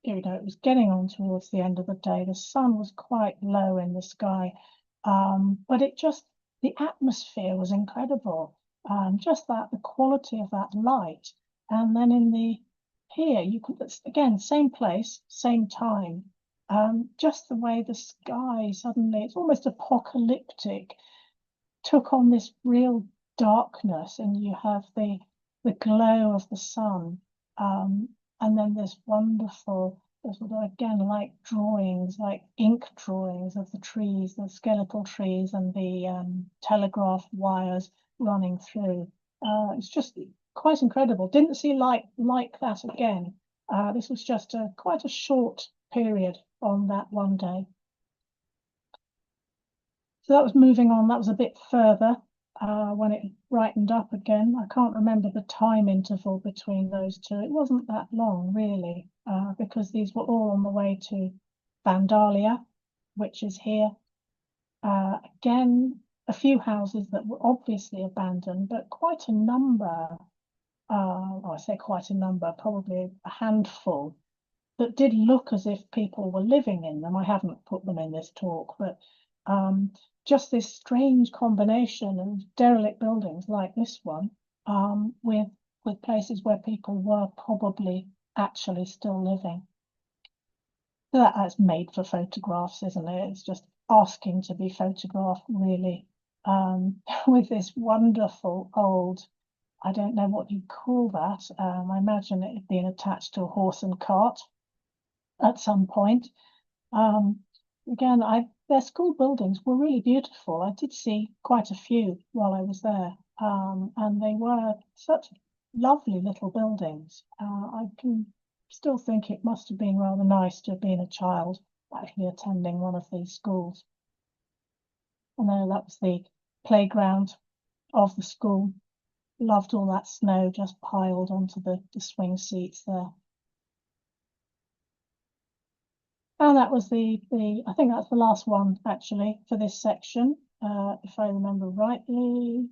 it was getting on towards the end of the day. The sun was quite low in the sky, but the atmosphere was incredible. Just the quality of that light, and then here you could again same place, same time. Just the way the sky suddenly, it's almost apocalyptic, took on this real darkness, and you have the glow of the sun, and then this wonderful sort of again like drawings, like ink drawings of the trees, the skeletal trees, and the telegraph wires running through. It's just quite incredible. Didn't see like that again. This was just quite a short period on that one day. So that was moving on. That was a bit further when it brightened up again. I can't remember the time interval between those two. It wasn't that long, really, because these were all on the way to Vandalia, which is here. Again, a few houses that were obviously abandoned, but quite a number. I say quite a number, probably a handful that did look as if people were living in them. I haven't put them in this talk, but just this strange combination of derelict buildings like this one, with places where people were probably actually still living. That's made for photographs, isn't it? It's just asking to be photographed, really, with this wonderful old, I don't know what you call that. I imagine it had been attached to a horse and cart at some point. Again, their school buildings were really beautiful. I did see quite a few while I was there, and they were such lovely little buildings. I can still think it must have been rather nice to have been a child actually attending one of these schools. And then that was the playground of the school. Loved all that snow just piled onto the swing seats there. And that was I think that's the last one actually for this section, if I remember rightly.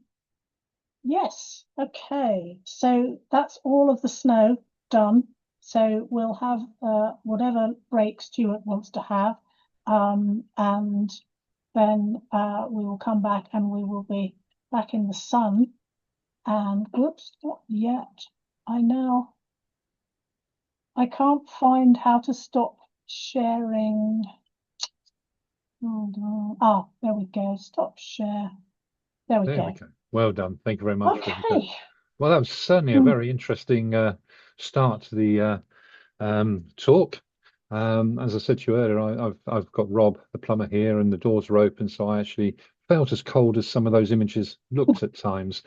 Yes, okay. So that's all of the snow done. So we'll have whatever break Stuart wants to have. And then we will come back and we will be back in the sun. And whoops, not yet. I can't find how to stop sharing. Hold on. Ah, there we go. Stop share. There we There go. we go. Well done. Thank you very much, Viveca. Okay. Well, that was certainly a very interesting start to the talk. As I said to you earlier, I've got Rob, the plumber, here, and the doors are open, so I actually felt as cold as some of those images looked at times.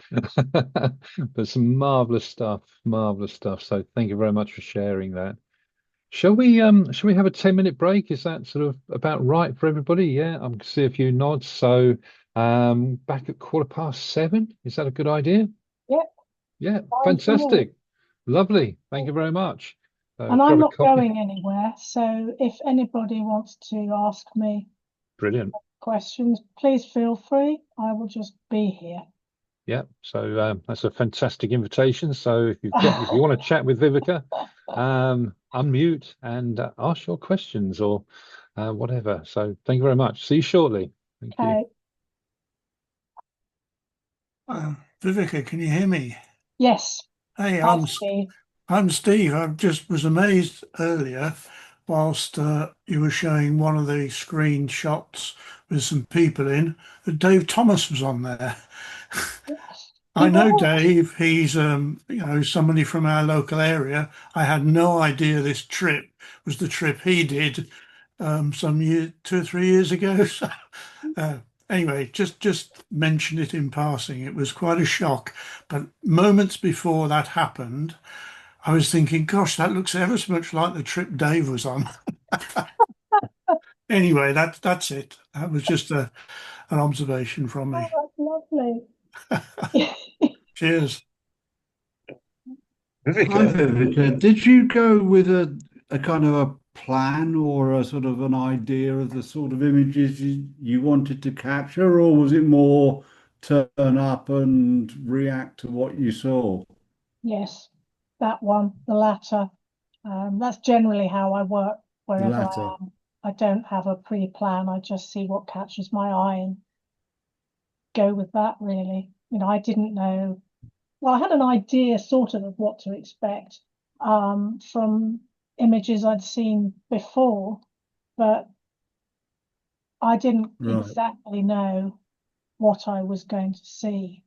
But some marvelous stuff, marvelous stuff. So thank you very much for sharing that. Shall we have a 10-minute break? Is that sort of about right for everybody? Yeah, I can see a few nods. So back at 7:15. Is that a good idea? Yep. Yeah, Fine for me. fantastic. Lovely. Thank you very much. And I'm Grab a not coffee. going anywhere. So if anybody wants to ask me Brilliant. questions, please feel free. I will just be here. Yeah, so that's a fantastic invitation. So if you want to chat with Viveca, unmute and ask your questions or whatever. So thank you very much. See you shortly. Thank you. Okay. Viveca, can you hear me? Yes. Hey, Hi, Steve. I'm Steve. I just was amazed earlier whilst you were showing one of the screenshots with some people in that Dave Thomas was on there. Yes. I know Dave. He's somebody from our local area. I had no idea this trip was the trip he did some 2 or 3 years ago. So anyway, just mention it in passing. It was quite a shock. But moments before that happened, I was thinking, gosh, that looks ever so much like the trip Dave was on. Anyway, that's it. That was just an observation from me. Oh, that's lovely. Cheers. Hi, Viveca. Did you go with a kind of a plan or a sort of an idea of the sort of images you wanted to capture, or was it more turn up and react to what you saw? Yes, that one, the latter. That's generally how I work The wherever I latter. am. I don't have a pre-plan. I just see what catches my eye and go with that, really. I didn't know. Well, I had an idea sort of what to expect from images I'd seen before, but I didn't Right. exactly know what I was going to see.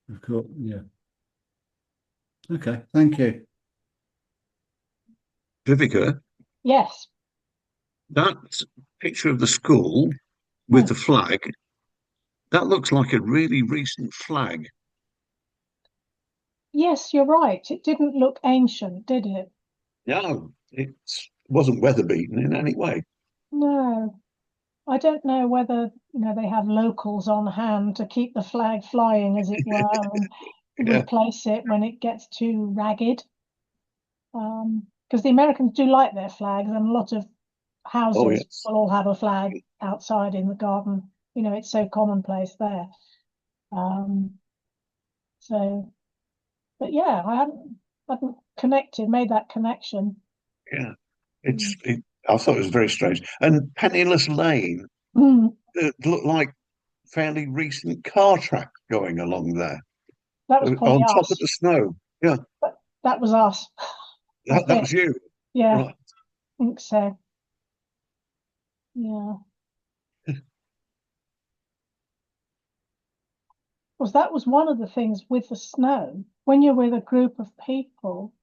Of course. Yeah. Okay. Thank you. Viveca, Yes. that picture of the school with Hmm. the flag, that looks like a really recent flag. Yes, you're right. It didn't look ancient, did it? No, it wasn't weather beaten in any way. No. I don't know whether, they have locals on hand to keep the flag flying, as it were, and Yeah. replace it when it gets too ragged. Because the Americans do like their flags, and a lot of Oh, houses yes. will all have a flag outside in the garden. It's so commonplace there. So, but yeah, I hadn't made that connection. Yeah. I thought it was very strange. And Penniless Lane, Mm, it looked like fairly recent car track going along there that was probably on top of us. the snow. Yeah, That was us, I that think. was you. Yeah, Right. I think so. Yeah. Because that was one of the things with the snow. When you're with a group of people,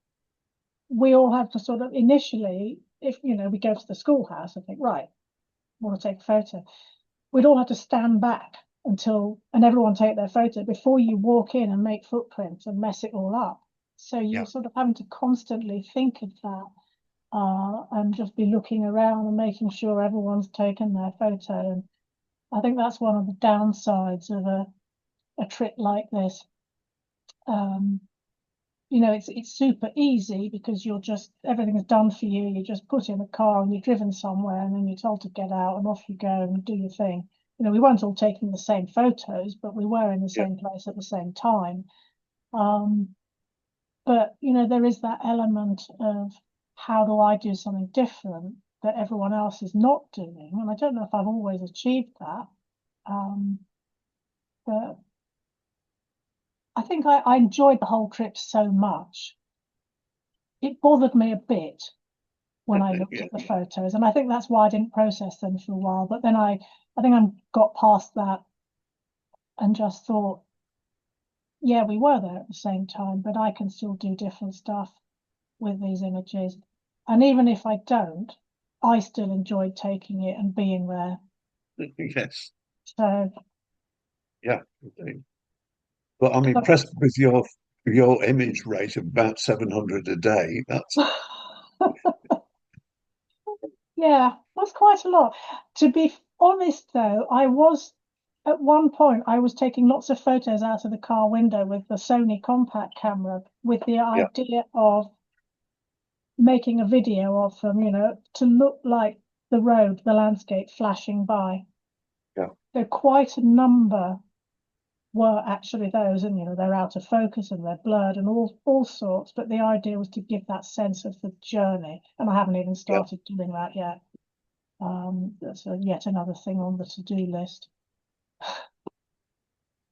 we all have to sort of initially, if we go to the schoolhouse and think, right, want to take a photo, we'd all have to stand back and everyone take their photo before you walk in and make footprints and mess it all up. So you're Yeah. sort of having to constantly think of that and just be looking around and making sure everyone's taken their photo. And I think that's one of the downsides of a trip like this. You know, it's super easy because you're just, everything's done for you. You just put in a car and you're driven somewhere and then you're told to get out and off you go and do your thing. You know, we weren't all taking the same photos, but we were in the Yeah. same place at the same time. But, you know, there is that element of how do I do something different that everyone else is not doing? And I don't know if I've always achieved that. But I think I enjoyed the whole trip so much. It bothered me a bit when I looked Yeah. at the photos, and I think that's why I didn't process them for a while. But then I think I got past that and just thought, yeah, we were there at the same time, but I can still do different stuff with these images. And even if I don't, I still enjoyed taking it and being there. Yes. So Yeah. Indeed. But I'm impressed with your image rate of about 700 a day. That's yeah, that's quite a lot. To be honest, though, I was at one point I was taking lots of photos out of the car window with the Sony compact camera with the yeah. idea of making a video of them, you know, to look like the road, the landscape flashing by. Yeah. There quite a number were actually those, and you know, they're out of focus and they're blurred and all sorts, but the idea was to give that sense of the journey, and I haven't even started doing that yet. That's yet another thing on the to-do list.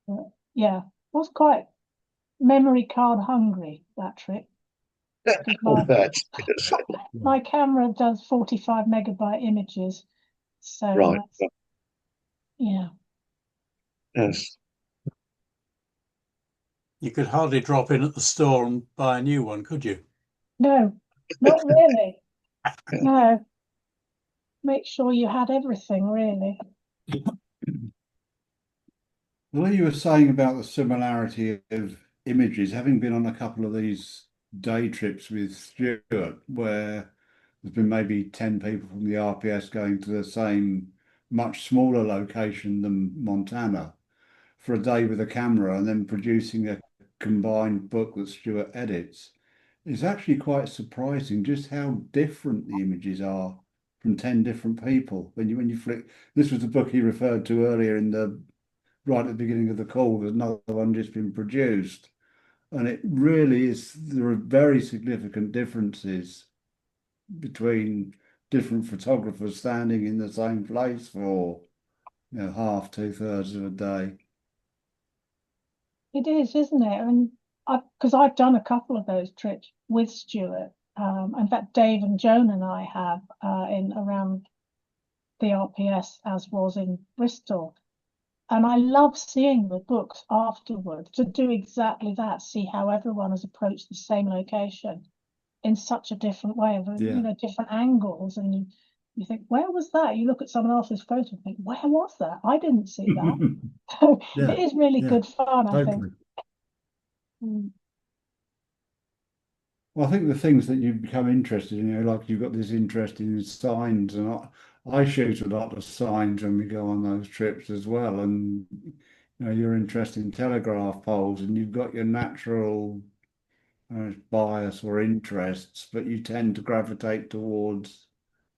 But yeah, was quite memory card hungry, that trip. All that. Yes. My camera does 45 megabyte images, so Right. yeah. Yes. You could hardly drop in at the store and buy a new one, could you? No, not really. Yeah. No. Make sure you had everything, really. What you were saying about the similarity of images, having been on a couple of these day trips with Stuart, where there's been maybe 10 people from the RPS going to the same much smaller location than Montana for a day with a camera and then producing a combined book that Stuart edits. It's actually quite surprising just how different the images are from 10 different people. When you flick, this was the book he referred to earlier in the right at the beginning of the call. There's another one just been produced, and it really is. There are very significant differences between different photographers standing in the same place for half, 2/3 of a day. It is, isn't it? And because I've done a couple of those trips with Stuart. In fact, Dave and Joan and I have in around the RPS as was in Bristol. And I love seeing the books afterwards to do exactly that, see how everyone has approached the same location in such a different way, of Yeah. you know, different angles. And you think, where was that? You look at someone else's photo and think, where was that? I didn't see that. So Yeah, it is really yeah, good fun, I think. totally. Mm. Well, I think the things that you become interested in, like you've got this interest in signs, and I shoot a lot of signs when we go on those trips as well. And you're interested in telegraph poles, and you've got your natural bias or interests, but you tend to gravitate towards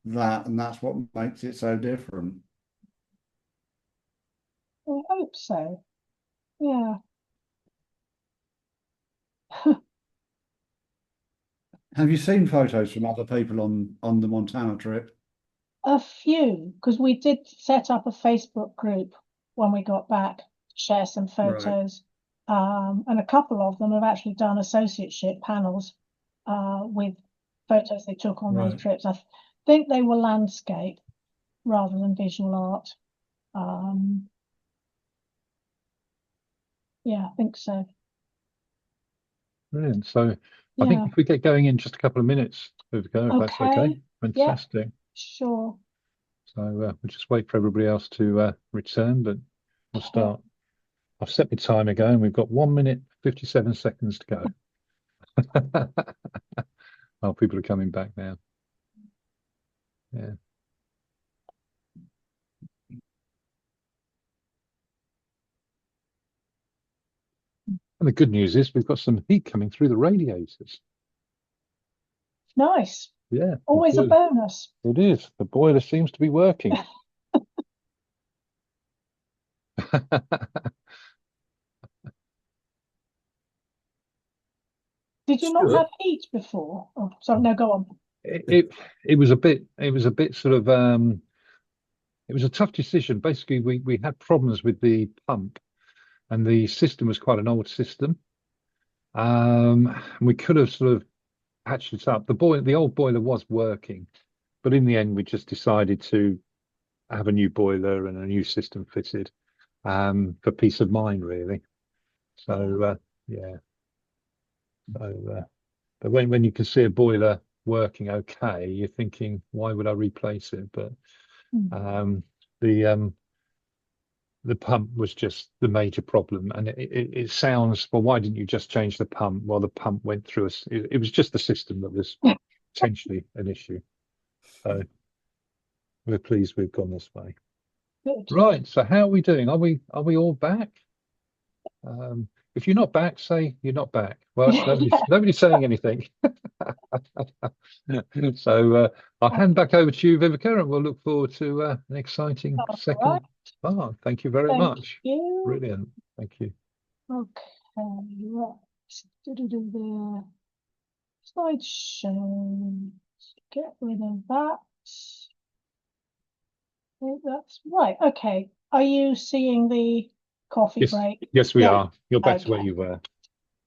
that, and that's what makes it so different. I hope so. Yeah. Have you seen photos from other people on the Montana trip? A few, because we did set up a Facebook group when we got back, share some Right. photos. And a couple of them have actually done associateship panels with photos they took on those Right. trips. I think they were landscape rather than visual art. Yeah, I think so. Brilliant. So I think Yeah. if we get going in just a couple of minutes, Viveca, if that's okay. Okay. Yeah, Fantastic. sure. So we'll just wait for everybody else to return, but we'll start. I've set my timer going. We've got 1 minute, 57 seconds to go. Oh, people are coming back now. Yeah. And the good news is we've got some heat coming through the radiators. Nice. Yeah. Always a bonus. It is. The boiler seems to be working. Did you not have heat before? Oh, sorry, no, go on. It was a bit sort of it was a tough decision. Basically, we had problems with the pump, and the system was quite an old system. We could have sort of patched it up. The old boiler was working, but in the end, we just decided to have a new boiler and a new system fitted, for peace of mind, really. So yeah. But when you can see a boiler working okay, you're thinking, why would I replace it? But um, the the pump was just the major problem, and it sounds, well, why didn't you just change the pump? Well, the pump went through us. It was just the system that was potentially an issue. So we're pleased we've gone this way. Good. Right. So how are we doing? Are we all back? If you're not back, say you're not back. Well, nobody's saying anything. So I'll hand back over to you, Viveca, and we'll look forward to an exciting second part. Thank you very much. You. Brilliant. Thank you. Okay, right. The slideshow. Get rid of that. I think that's right. Okay. Are you seeing the coffee break? Yes, we are. You're back to where you were.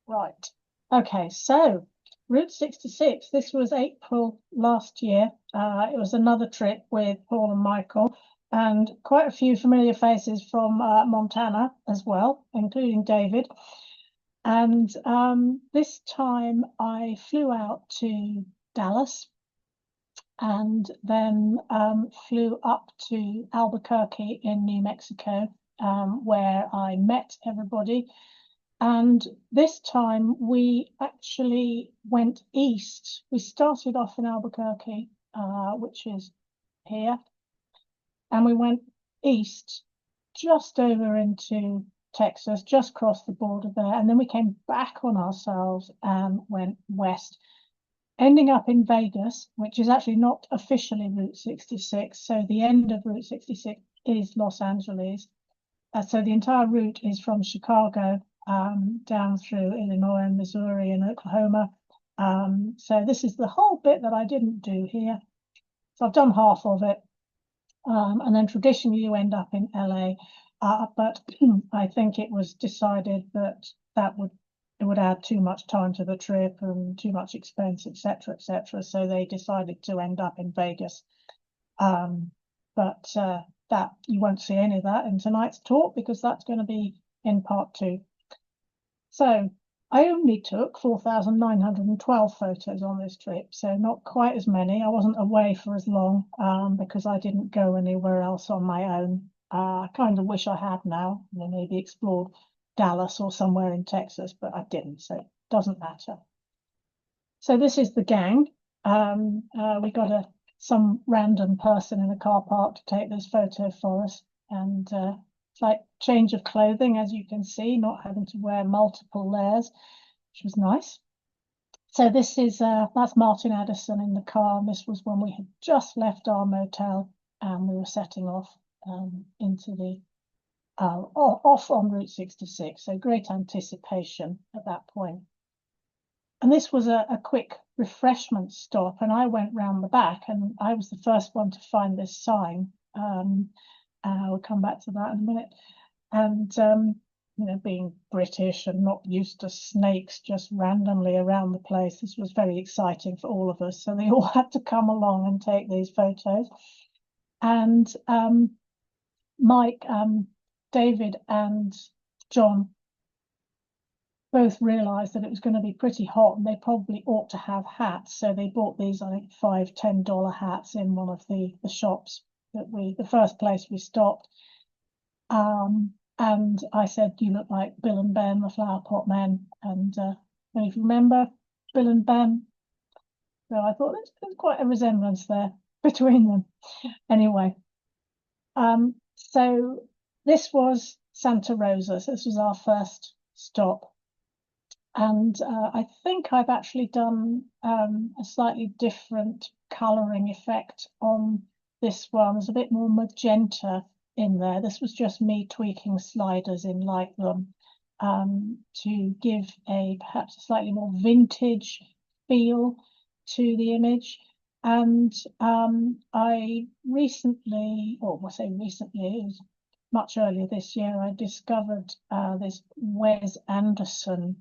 Right. Okay, so Route 66, this was April last year. It was another trip with Paul and Michael, and quite a few familiar faces from Montana as well, including David. And this time I flew out to Dallas and then flew up to Albuquerque in New Mexico, where I met everybody. And this time we actually went east. We started off in Albuquerque, which is here, and we went east just over into Texas, just crossed the border there. And then we came back on ourselves and went west, ending up in Vegas, which is actually not officially Route 66. So the end of Route 66 is Los Angeles. So the entire route is from Chicago down through Illinois and Missouri and Oklahoma. So this is the whole bit that I didn't do here. So I've done half of it. And then traditionally you end up in LA. But I think it was decided that it would add too much time to the trip and too much expense, etc., etc. So they decided to end up in Vegas. But that you won't see any of that in tonight's talk because that's going to be in part 2. So I only took 4,912 photos on this trip, so not quite as many. I wasn't away for as long because I didn't go anywhere else on my own. I kind of wish I had now, maybe explored Dallas or somewhere in Texas, but I didn't, so it doesn't matter. So this is the gang. We got some random person in a car park to take this photo for us, and it's like change of clothing, as you can see, not having to wear multiple layers, which was nice. So this is that's Martin Addison in the car, and this was when we had just left our motel and we were setting off into the off on Route 66. So great anticipation at that point. And this was a quick refreshment stop, and I went round the back, and I was the first one to find this sign. We'll come back to that in a minute. And being British and not used to snakes just randomly around the place, this was very exciting for all of us. So they all had to come along and take these photos. And Mike, David, and John both realized that it was going to be pretty hot and they probably ought to have hats. So they bought these, I think, $5-10 hats in one of the shops that the first place we stopped. And I said, you look like Bill and Ben, the Flower Pot Men. And if you remember, Bill and Ben. So I thought there's quite a resemblance there between them. Anyway, so this was Santa Rosa. So this was our first stop. And I think I've actually done a slightly different colouring effect on this one. There's a bit more magenta in there. This was just me tweaking sliders in Lightroom to give perhaps a slightly more vintage feel to the image. And I recently, or I say recently, it was much earlier this year, I discovered this Wes Anderson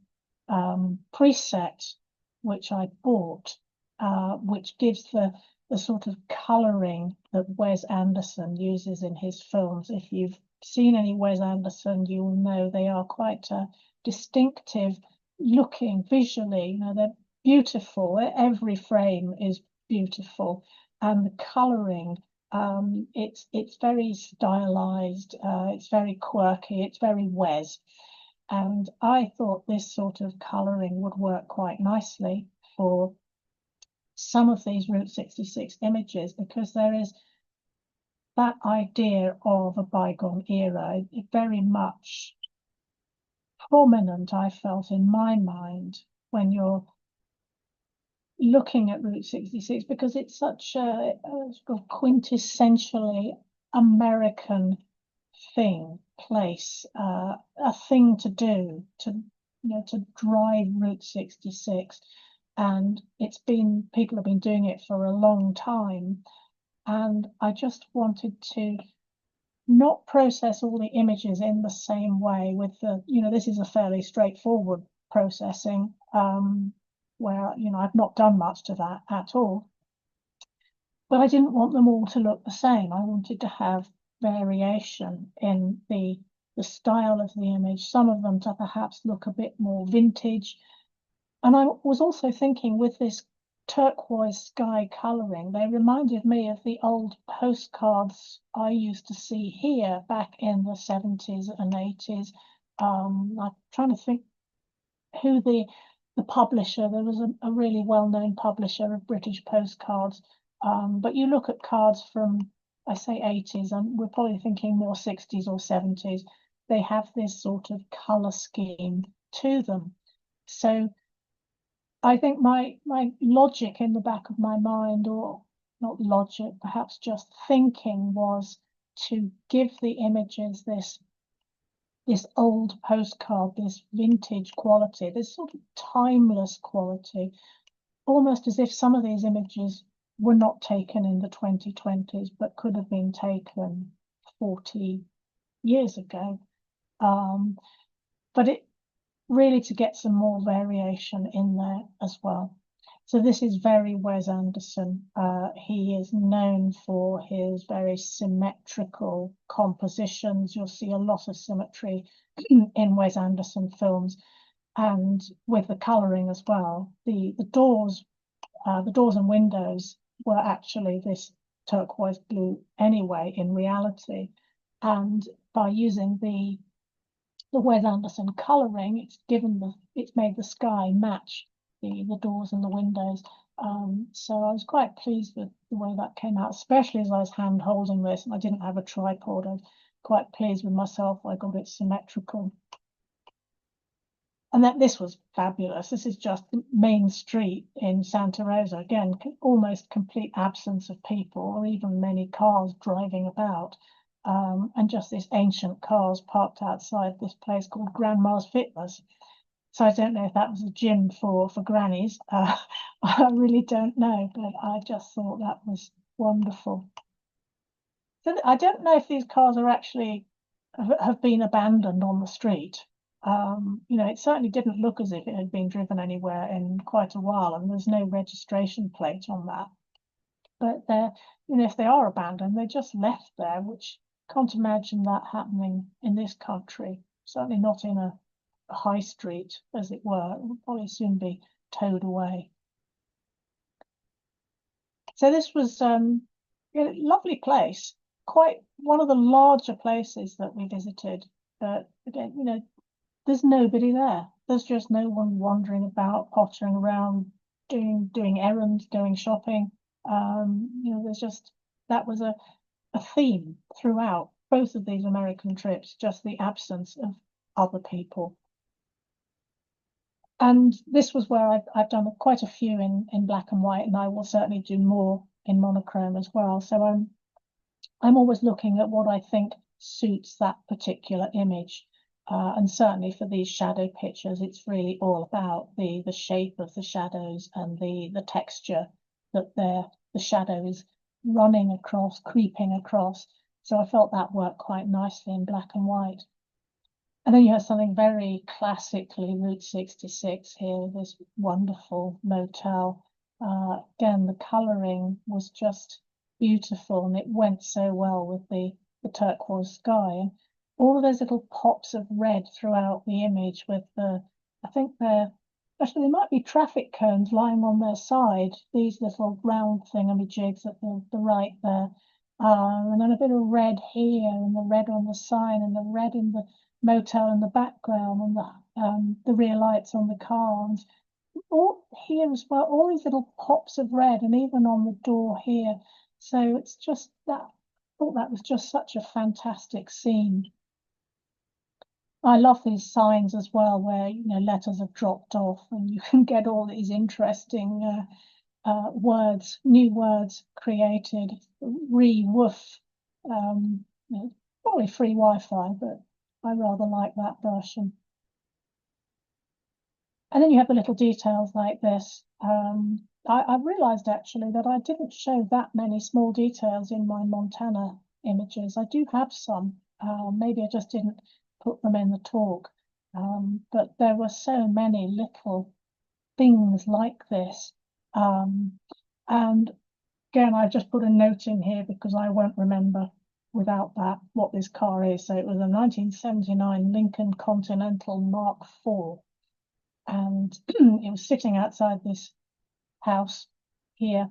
preset, which I bought, which gives the sort of colouring that Wes Anderson uses in his films. If you've seen any Wes Anderson, you will know they are quite distinctive looking visually. You know, they're beautiful. Every frame is beautiful, and the colouring, it's very stylized, it's very quirky, it's very Wes. And I thought this sort of colouring would work quite nicely for some of these Route 66 images, because there is that idea of a bygone era, very much prominent, I felt, in my mind when you're looking at Route 66, because it's such a sort of quintessentially American place, a thing to do, to drive Route 66. And people have been doing it for a long time. And I just wanted to not process all the images in the same way with this is a fairly straightforward processing, where, I've not done much to that at all. But I didn't want them all to look the same. I wanted to have variation in the style of the image, some of them to perhaps look a bit more vintage. And I was also thinking, with this turquoise sky colouring, they reminded me of the old postcards I used to see here back in the 70s and 80s. I'm trying to think who the publisher, there was a really well-known publisher of British postcards. But you look at cards from, I say 80s, and we're probably thinking more 60s or 70s. They have this sort of colour scheme to them. So I think my logic in the back of my mind, or not logic, perhaps just thinking, was to give the images this old postcard, this vintage quality, this sort of timeless quality, almost as if some of these images were not taken in the 2020s, but could have been taken 40 years ago. But it really, to get some more variation in there as well. So this is very Wes Anderson. He is known for his very symmetrical compositions. You'll see a lot of symmetry in Wes Anderson films, and with the colouring as well. The doors and windows were actually this turquoise blue anyway, in reality. And by using the Wes Anderson colouring, it's made the sky match the doors and the windows. So I was quite pleased with the way that came out, especially as I was hand holding this and I didn't have a tripod. I was quite pleased with myself. I got it symmetrical. And this was fabulous. This is just the main street in Santa Rosa. Again, almost complete absence of people, or even many cars driving about. And just this ancient cars parked outside this place called Grandma's Fitness. So I don't know if that was a gym for grannies. I really don't know, but I just thought that was wonderful. So I don't know if these cars are actually have been abandoned on the street. It certainly didn't look as if it had been driven anywhere in quite a while, and there's no registration plate on that. But if they are abandoned, they're just left there, which can't imagine that happening in this country. Certainly not in a high street, as it were. It will probably soon be towed away. So this was a lovely place, quite one of the larger places that we visited. But again, there's nobody there. There's just no one wandering about, pottering around, doing errands, going shopping. There's just, that was a theme throughout both of these American trips, just the absence of other people. And this was where I've done quite a few in black and white, and I will certainly do more in monochrome as well. So I'm always looking at what I think suits that particular image. And certainly for these shadow pictures, it's really all about the shape of the shadows and the texture that the shadow is running across, creeping across. So I felt that worked quite nicely in black and white. And then you have something very classically Route 66 here, this wonderful motel. Again, the colouring was just beautiful, and it went so well with the turquoise sky. And all of those little pops of red throughout the image with I think actually there might be traffic cones lying on their side, these little round thingamajigs at the right there. And then a bit of red here, and the red on the sign, and the red in the motel in the background, and the rear lights on the car, and all here as well, all these little pops of red, and even on the door here. So it's just that, I thought that was just such a fantastic scene. I love these signs as well, where letters have dropped off, and you can get all these interesting words, new words created. Woof, probably free Wi-Fi, but I rather like that version. And then you have the little details like this. I realized actually that I didn't show that many small details in my Montana images. I do have some. Maybe I just didn't put them in the talk. But there were so many little things like this. And again, I just put a note in here because I won't remember without that what this car is. So it was a 1979 Lincoln Continental Mark IV. And it was sitting outside this house here.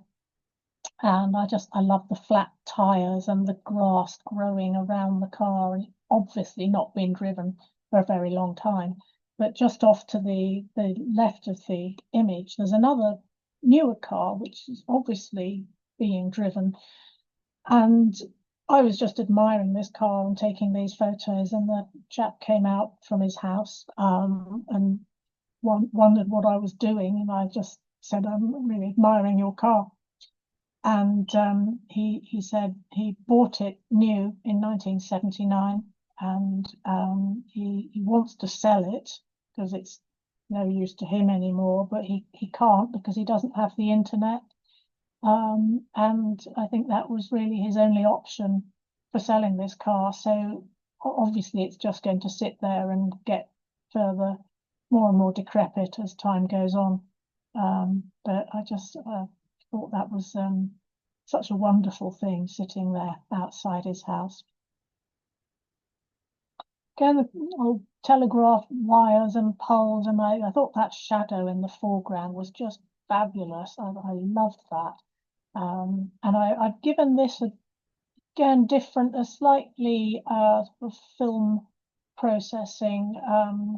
And I love the flat tires and the grass growing around the car, and obviously not been driven for a very long time. But just off to the left of the image, there's another newer car, which is obviously being driven. And I was just admiring this car and taking these photos, and the chap came out from his house and wondered what I was doing. And I just said, I'm really admiring your car. And he said he bought it new in 1979, and he wants to sell it because it's no use to him anymore, but he can't because he doesn't have the internet. And I think that was really his only option for selling this car. So obviously it's just going to sit there and get further, more and more decrepit as time goes on. But I just thought that was such a wonderful thing sitting there outside his house. Again, the old telegraph wires and poles, and I thought that shadow in the foreground was just fabulous. I loved that. And I've given this again a slightly sort of film processing,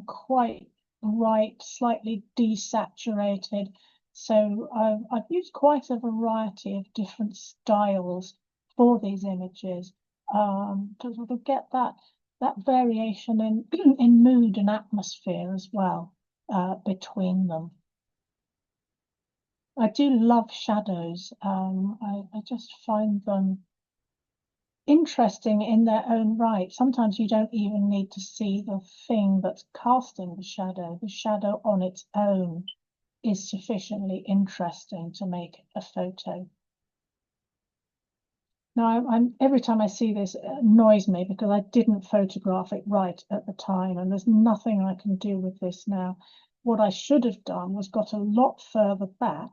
quite bright, slightly desaturated. So I've used quite a variety of different styles for these images to sort of get that variation in mood and atmosphere as well between them. I do love shadows. I just find them interesting in their own right. Sometimes you don't even need to see the thing that's casting the shadow. The shadow on its own is sufficiently interesting to make a photo. Now, every time I see this, it annoys me because I didn't photograph it right at the time, and there's nothing I can do with this now. What I should have done was got a lot further back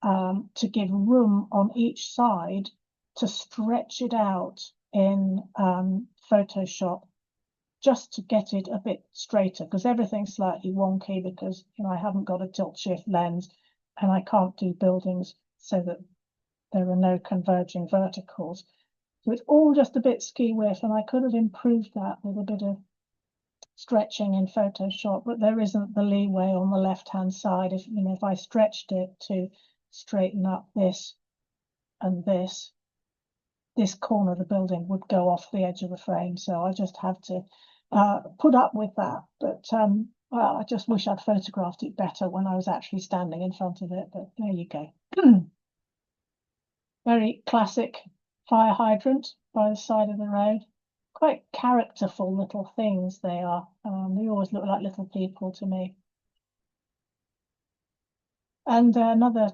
to give room on each side to stretch it out in Photoshop, just to get it a bit straighter, because everything's slightly wonky because I haven't got a tilt shift lens, and I can't do buildings so that there are no converging verticals. So it's all just a bit ski-whiff, and I could have improved that with a bit of stretching in Photoshop, but there isn't the leeway on the left-hand side. If, you know, if I stretched it to straighten up this and this corner of the building would go off the edge of the frame. So I just have to put up with that. But well, I just wish I'd photographed it better when I was actually standing in front of it, but there you go. Very classic fire hydrant by the side of the road. Quite characterful little things they are. They always look like little people to me. And another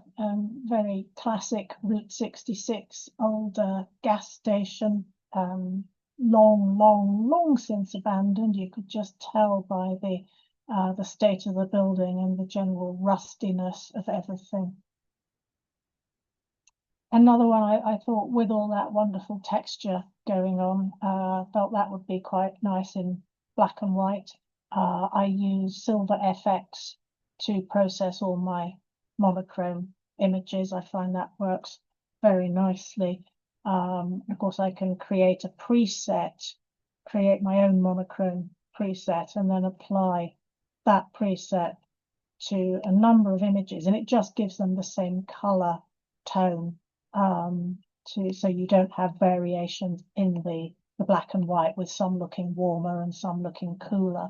very classic Route 66 old gas station, long since abandoned. You could just tell by the state of the building and the general rustiness of everything. Another one I thought, with all that wonderful texture going on, felt that would be quite nice in black and white. I use Silver FX to process all my monochrome images. I find that works very nicely. Of course, I can create a preset, create my own monochrome preset, and then apply that preset to a number of images, and it just gives them the same color tone, so you don't have variations in the black and white, with some looking warmer and some looking cooler.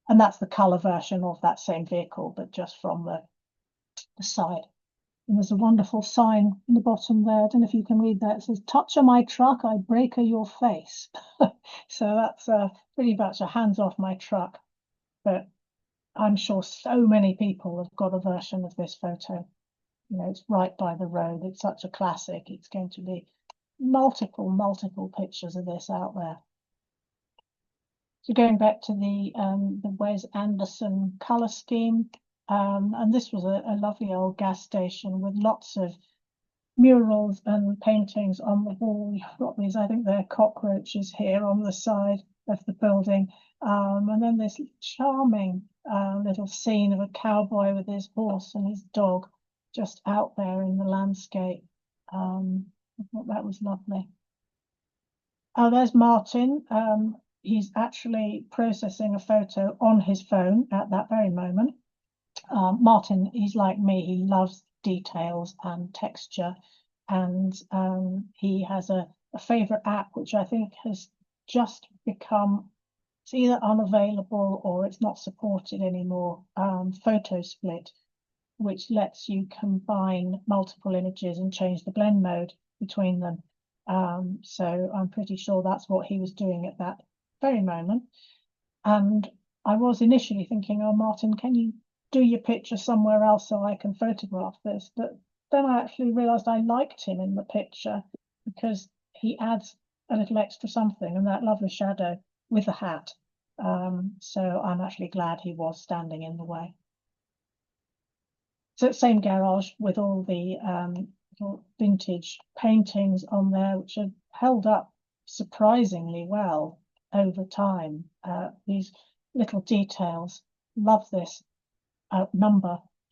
And that's the color version of that same vehicle, but just from the side. And there's a wonderful sign in the bottom there. I don't know if you can read that. It says, "Touch of my truck, I break your face." So that's pretty much a hands off my truck. But I'm sure so many people have got a version of this photo. You know, it's right by the road. It's such a classic. It's going to be multiple pictures of this out there. So going back to the Wes Anderson color scheme, and this was a lovely old gas station with lots of murals and paintings on the wall. You've got these, I think they're cockroaches here on the side of the building. And then this charming little scene of a cowboy with his horse and his dog just out there in the landscape. I thought that was lovely. Oh, there's Martin. He's actually processing a photo on his phone at that very moment. Martin, he's like me, he loves details and texture, and he has a favorite app which I think has just become, it's either unavailable or it's not supported anymore, Photo Split, which lets you combine multiple images and change the blend mode between them. So I'm pretty sure that's what he was doing at that very moment. And I was initially thinking, oh, Martin, can you do your picture somewhere else so I can photograph this? But then I actually realized I liked him in the picture because he adds a little extra something, and that lovely shadow with the hat. So I'm actually glad he was standing in the way. So same garage with all the vintage paintings on there, which have held up surprisingly well over time. These little details. Love this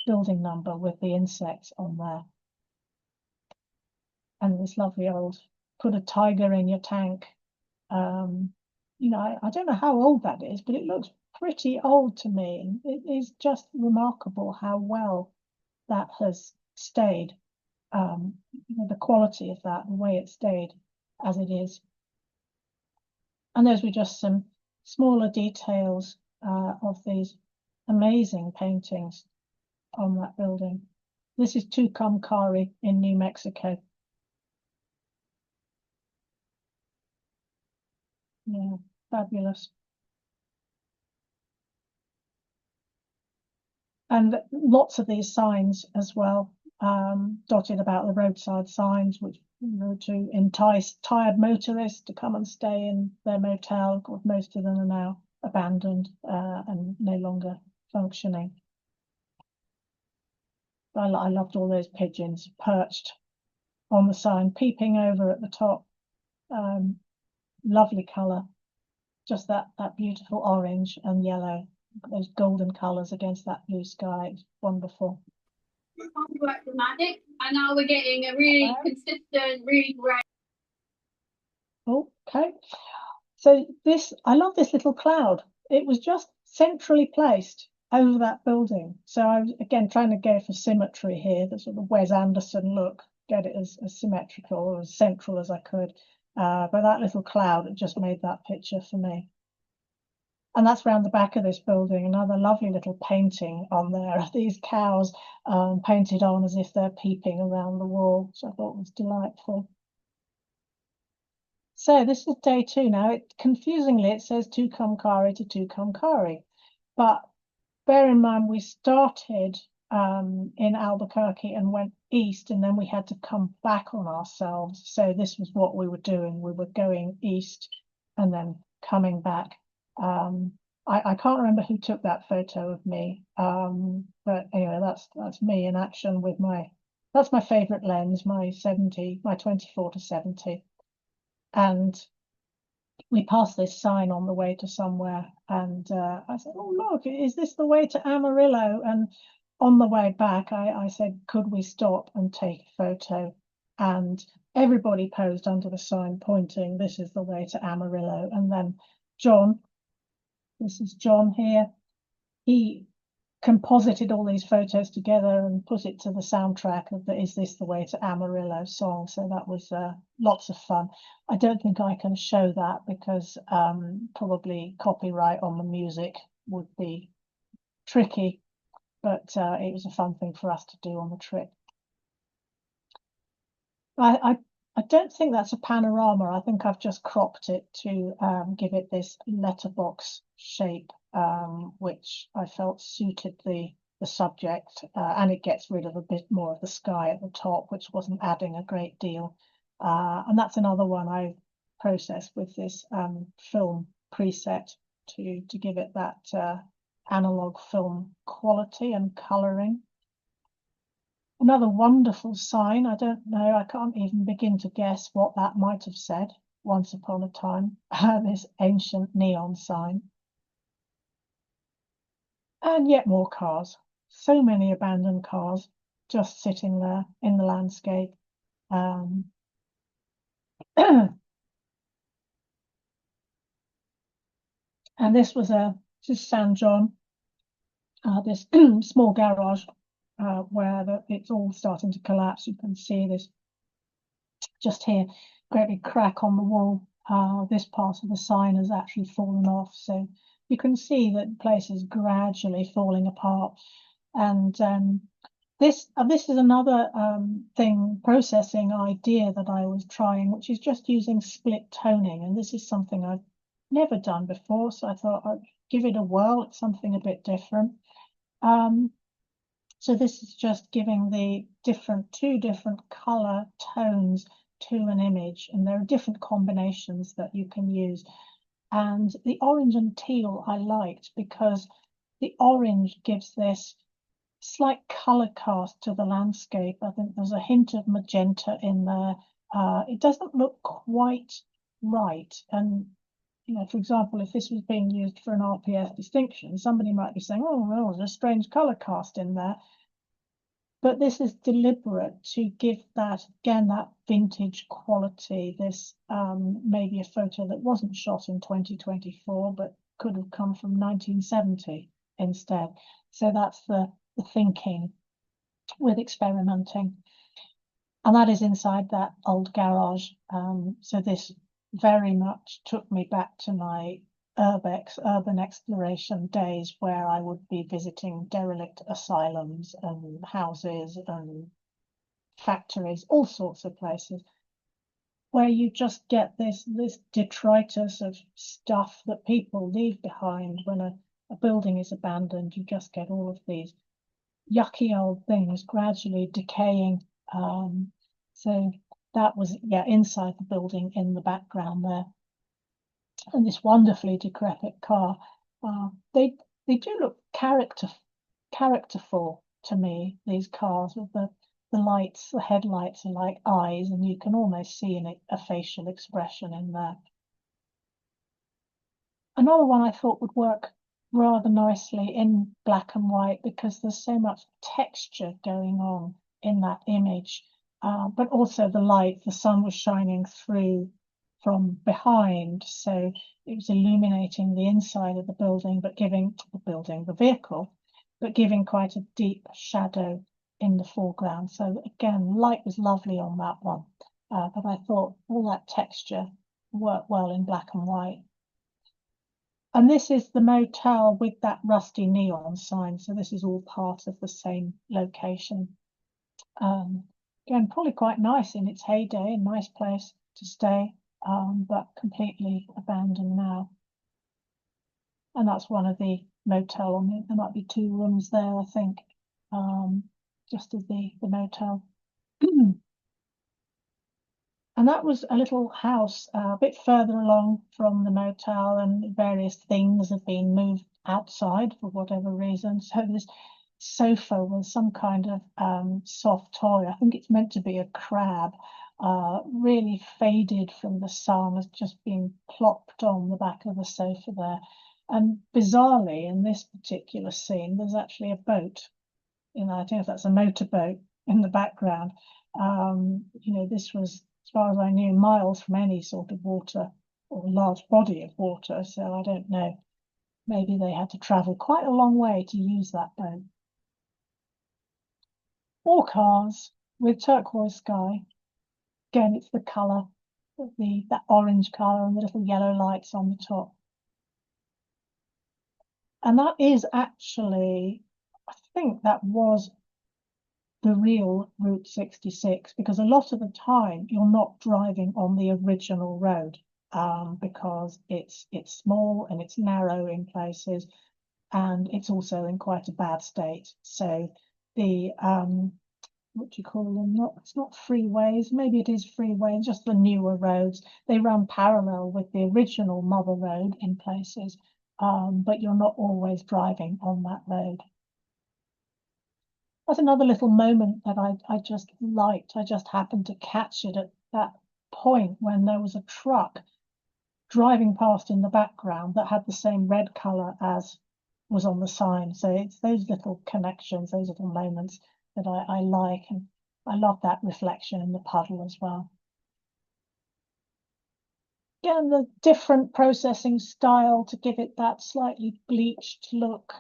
building number with the insects on there. And this lovely old, put a tiger in your tank. You know, I don't know how old that is, but it looks pretty old to me. It is just remarkable how well that has stayed. You know, the quality of that, the way it stayed as it is. And those were just some smaller details of these amazing paintings on that building. This is Tucumcari in New Mexico. Yeah, fabulous. And lots of these signs as well, dotted about the roadside signs, which, you know, to entice tired motorists to come and stay in their motel. Of course, most of them are now abandoned and no longer functioning. I loved all those pigeons perched on the sign, peeping over at the top. Lovely colour, just that beautiful orange and yellow, those golden colours against that blue sky. It's wonderful. Worked with magic, and now we're getting a really consistent, really great. Okay, so this, I love this little cloud it was just centrally placed over that building. So I was, again, trying to go for symmetry here, the sort of Wes Anderson look, get it as symmetrical or as central as I could. But that little cloud, it just made that picture for me. And that's round the back of this building, another lovely little painting on there of these cows painted on as if they're peeping around the wall, which I thought was delightful. So this is day 2 now. Confusingly, it says Tucumcari to Tucumcari. But bear in mind, we started in Albuquerque and went east, and then we had to come back on ourselves. So this was what we were doing. We were going east and then coming back. I can't remember who took that photo of me. But anyway, that's me in action with that's my favorite lens, my 24 to 70. And we passed this sign on the way to somewhere, and I said, "Oh, look, is this the way to Amarillo?" And on the way back, I said, "Could we stop and take a photo?" And everybody posed under the sign pointing, "This is the way to Amarillo." And then John, this is John here, he composited all these photos together and put it to the soundtrack of the Is This the Way to Amarillo song. So that was lots of fun. I don't think I can show that because probably copyright on the music would be tricky, but it was a fun thing for us to do on the trip. I don't think that's a panorama. I think I've just cropped it to give it this letterbox shape, which I felt suited the subject, and it gets rid of a bit more of the sky at the top, which wasn't adding a great deal. And that's another one I processed with this film preset to give it that analog film quality and colouring. Another wonderful sign. I don't know, I can't even begin to guess what that might have said once upon a time. This ancient neon sign. And yet more cars. So many abandoned cars just sitting there in the landscape. And this is San John, this small garage where it's all starting to collapse. You can see this just here, great big crack on the wall. This part of the sign has actually fallen off, so you can see that the place is gradually falling apart. And this is another processing idea that I was trying, which is just using split toning. And this is something I've never done before, so I thought I'd give it a whirl. It's something a bit different. So this is just giving the two different color tones to an image, and there are different combinations that you can use. And the orange and teal I liked because the orange gives this slight color cast to the landscape. I think there's a hint of magenta in there. It doesn't look quite right. And you know, for example, if this was being used for an RPS distinction, somebody might be saying, "Oh, well, there's a strange color cast in there." But this is deliberate to give that, again, that vintage quality. This maybe a photo that wasn't shot in 2024, but could have come from 1970 instead. So that's the thinking with experimenting. And that is inside that old garage. So this very much took me back to my urban exploration days, where I would be visiting derelict asylums and houses and factories, all sorts of places, where you just get this detritus of stuff that people leave behind when a building is abandoned. You just get all of these yucky old things gradually decaying. So that was, yeah, inside the building in the background there. And this wonderfully decrepit car. They do look characterful to me, these cars, with the lights, the headlights are like eyes, and you can almost see a facial expression in there. Another one I thought would work rather nicely in black and white because there's so much texture going on in that image, but also the light, the sun was shining through from behind, so it was illuminating the inside of the building, but giving the vehicle, but giving quite a deep shadow in the foreground. So again, light was lovely on that one, but I thought all that texture worked well in black and white. And this is the motel with that rusty neon sign. So this is all part of the same location. Again, probably quite nice in its heyday, a nice place to stay, but completely abandoned now. And that's one of the motel. I mean, there might be 2 rooms there, I think, just as the motel. And that was a little house a bit further along from the motel, and various things have been moved outside for whatever reason. So this sofa was some kind of soft toy. I think it's meant to be a crab, really faded from the sun, has just been plopped on the back of the sofa there. And bizarrely, in this particular scene, there's actually a boat. You know, I don't know if that's a motorboat in the background. You know, this was, as far as I knew, miles from any sort of water or large body of water. So I don't know. Maybe they had to travel quite a long way to use that boat. 4 cars with turquoise sky. Again, it's the colour of that orange colour and the little yellow lights on the top. And that is actually, I think that was the real Route 66, because a lot of the time you're not driving on the original road, because it's small and it's narrow in places, and it's also in quite a bad state. So the what do you call them? It's not freeways, maybe it is freeways, just the newer roads. They run parallel with the original mother road in places, but you're not always driving on that road. That's another little moment that I just liked. I just happened to catch it at that point when there was a truck driving past in the background that had the same red colour as was on the sign. So it's those little connections, those little moments that I like, and I love that reflection in the puddle as well. Again, the different processing style to give it that slightly bleached look.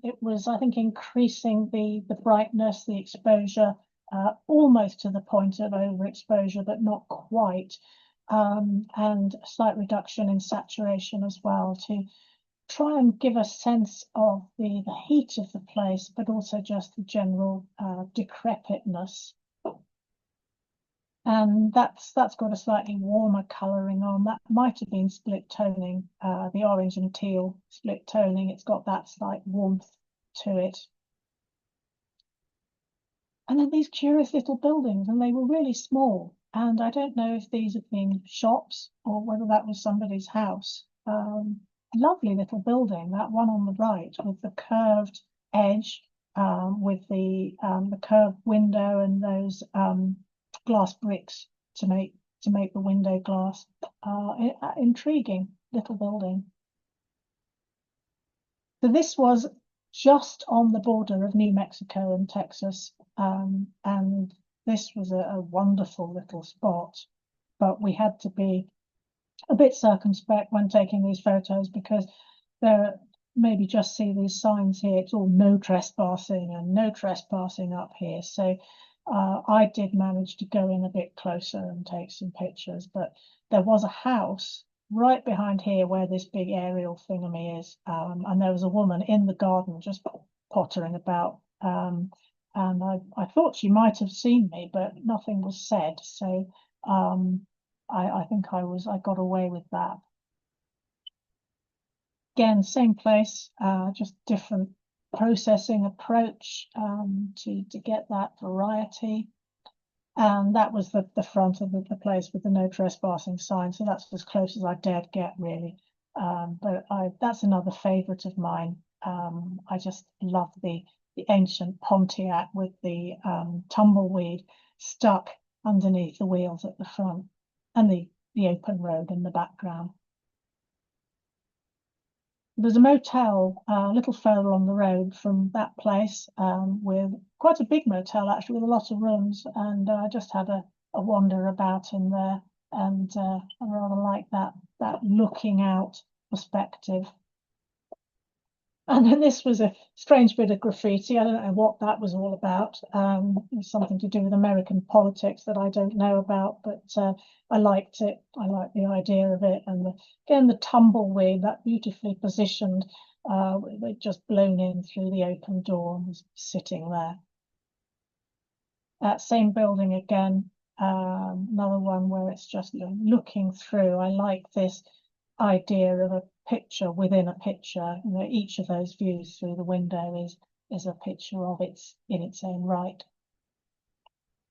It was, I think, increasing the brightness, the exposure, almost to the point of overexposure, but not quite. And a slight reduction in saturation as well, to try and give a sense of the heat of the place, but also just the general decrepitness. And that's got a slightly warmer colouring on. That might have been split toning, the orange and teal split toning. It's got that slight warmth to it. And then these curious little buildings, and they were really small. And I don't know if these have been shops or whether that was somebody's house. Lovely little building, that one on the right with the curved edge, with the curved window and those glass bricks to make the window glass. Intriguing little building. So this was just on the border of New Mexico and Texas, and this was a wonderful little spot, but we had to be a bit circumspect when taking these photos, because there, maybe just see these signs here, it's all no trespassing and no trespassing up here. So I did manage to go in a bit closer and take some pictures, but there was a house right behind here where this big aerial thingamy is, and there was a woman in the garden just pottering about, and I thought she might have seen me, but nothing was said. So I think I got away with that. Again, same place, just different processing approach to get that variety. And that was the front of the place with the no trespassing sign. So that's as close as I dared get, really. But that's another favourite of mine. I just love the ancient Pontiac with the tumbleweed stuck underneath the wheels at the front, and the open road in the background. There's a motel a little further on the road from that place, with quite a big motel actually, with a lot of rooms, and I just had a wander about in there. and I rather like that looking out perspective. And then this was a strange bit of graffiti. I don't know what that was all about. It was something to do with American politics that I don't know about, but I liked it. I liked the idea of it. And again, the tumbleweed, that beautifully positioned, they'd just blown in through the open door and was sitting there. That same building again, another one where it's just looking through. I like this idea of a picture within a picture. Each of those views through the window is a picture of its in its own right.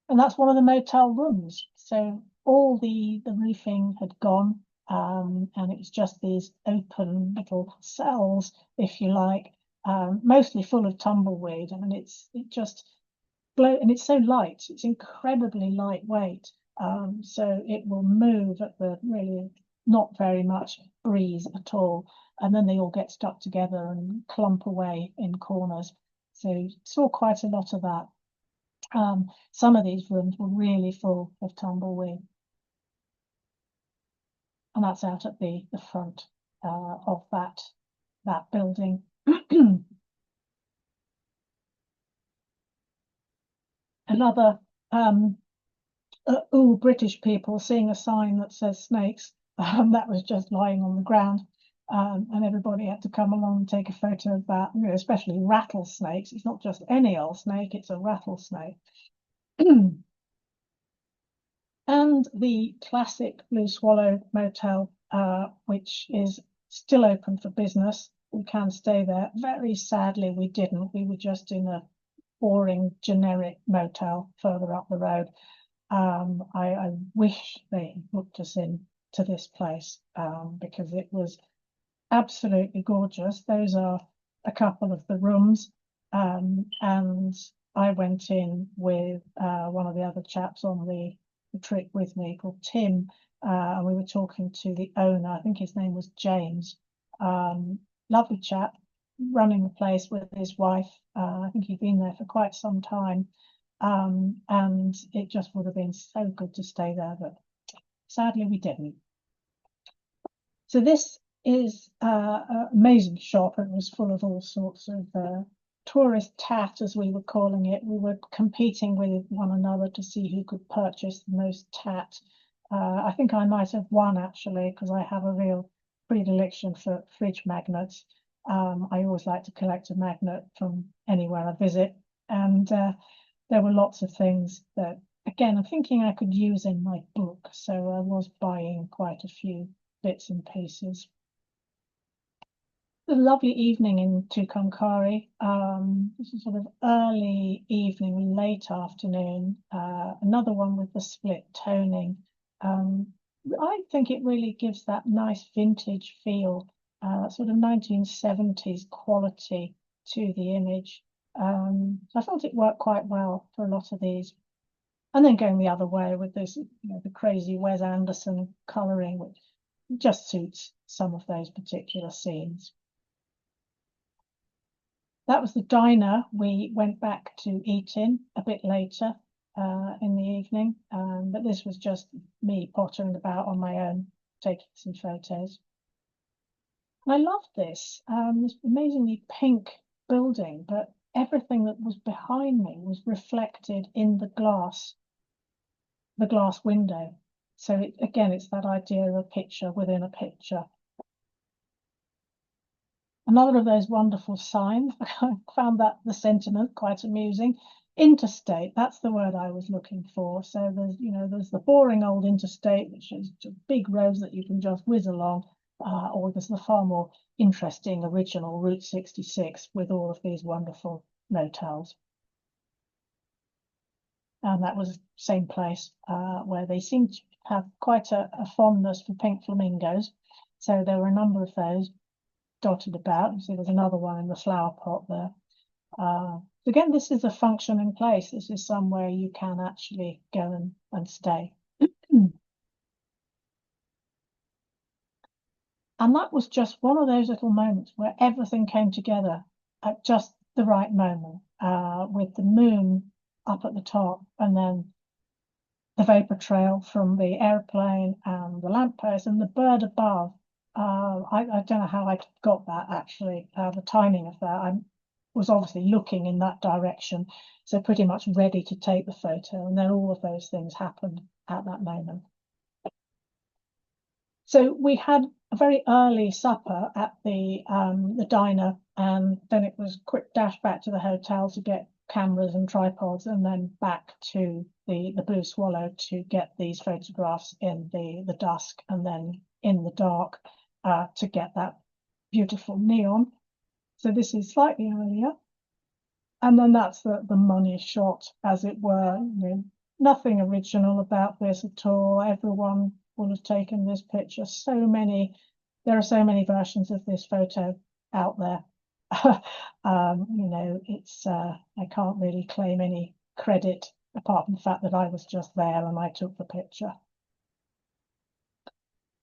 And that's one of the motel rooms. So all the roofing had gone, and it was just these open little cells, if you like, mostly full of tumbleweed. I mean, it just glow, and it's so light. It's incredibly lightweight. So it will move at the really not very much breeze at all. And then they all get stuck together and clump away in corners. So saw quite a lot of that. Some of these rooms were really full of tumbleweed. And that's out at the front of that building. Another all British people seeing a sign that says snakes, that was just lying on the ground, and everybody had to come along and take a photo of that, especially rattlesnakes. It's not just any old snake, it's a rattlesnake. And the classic Blue Swallow Motel, which is still open for business. We can stay there. Very sadly, we didn't. We were just in a boring generic motel further up the road. I wish they booked us in to this place, because it was absolutely gorgeous. Those are a couple of the rooms, and I went in with one of the other chaps on the trip with me called Tim, and we were talking to the owner. I think his name was James. Lovely chap, running the place with his wife. I think he'd been there for quite some time. And it just would have been so good to stay there, but sadly we didn't. So this is an amazing shop. It was full of all sorts of tourist tat, as we were calling it. We were competing with one another to see who could purchase the most tat. I think I might have won, actually, because I have a real predilection for fridge magnets. I always like to collect a magnet from anywhere I visit, and there were lots of things that, again, I'm thinking I could use in my book, so I was buying quite a few bits and pieces. A lovely evening in Tucumcari. This is sort of early evening, late afternoon. Another one with the split toning. I think it really gives that nice vintage feel, sort of 1970s quality to the image. I thought it worked quite well for a lot of these. And then going the other way with this, the crazy Wes Anderson colouring, which just suits some of those particular scenes. That was the diner. We went back to eat in a bit later in the evening, but this was just me pottering about on my own, taking some photos. And I loved this amazingly pink building, but everything that was behind me was reflected in the glass window. So again, it's that idea of a picture within a picture. Another of those wonderful signs. I found that the sentiment quite amusing. Interstate, that's the word I was looking for. So there's the boring old interstate, which is big roads that you can just whiz along, or there's the far more interesting original Route 66 with all of these wonderful motels. And that was the same place where they seemed to have quite a fondness for pink flamingos. So there were a number of those dotted about. You see there's another one in the flower pot there. Again, this is a functioning place. This is somewhere you can actually go and stay. And that was just one of those little moments where everything came together at just the right moment, with the moon up at the top and then the vapor trail from the airplane and the lamppost and the bird above. I don't know how I got that actually, the timing of that. I was obviously looking in that direction, so pretty much ready to take the photo, and then all of those things happened at that moment. So we had a very early supper at the diner, and then it was quick dash back to the hotel to get cameras and tripods, and then back to the Blue Swallow to get these photographs in the dusk and then in the dark to get that beautiful neon. So this is slightly earlier. And then that's the money shot, as it were. You know, nothing original about this at all. Everyone will have taken this picture. There are so many versions of this photo out there. You know, it's I can't really claim any credit apart from the fact that I was just there and I took the picture.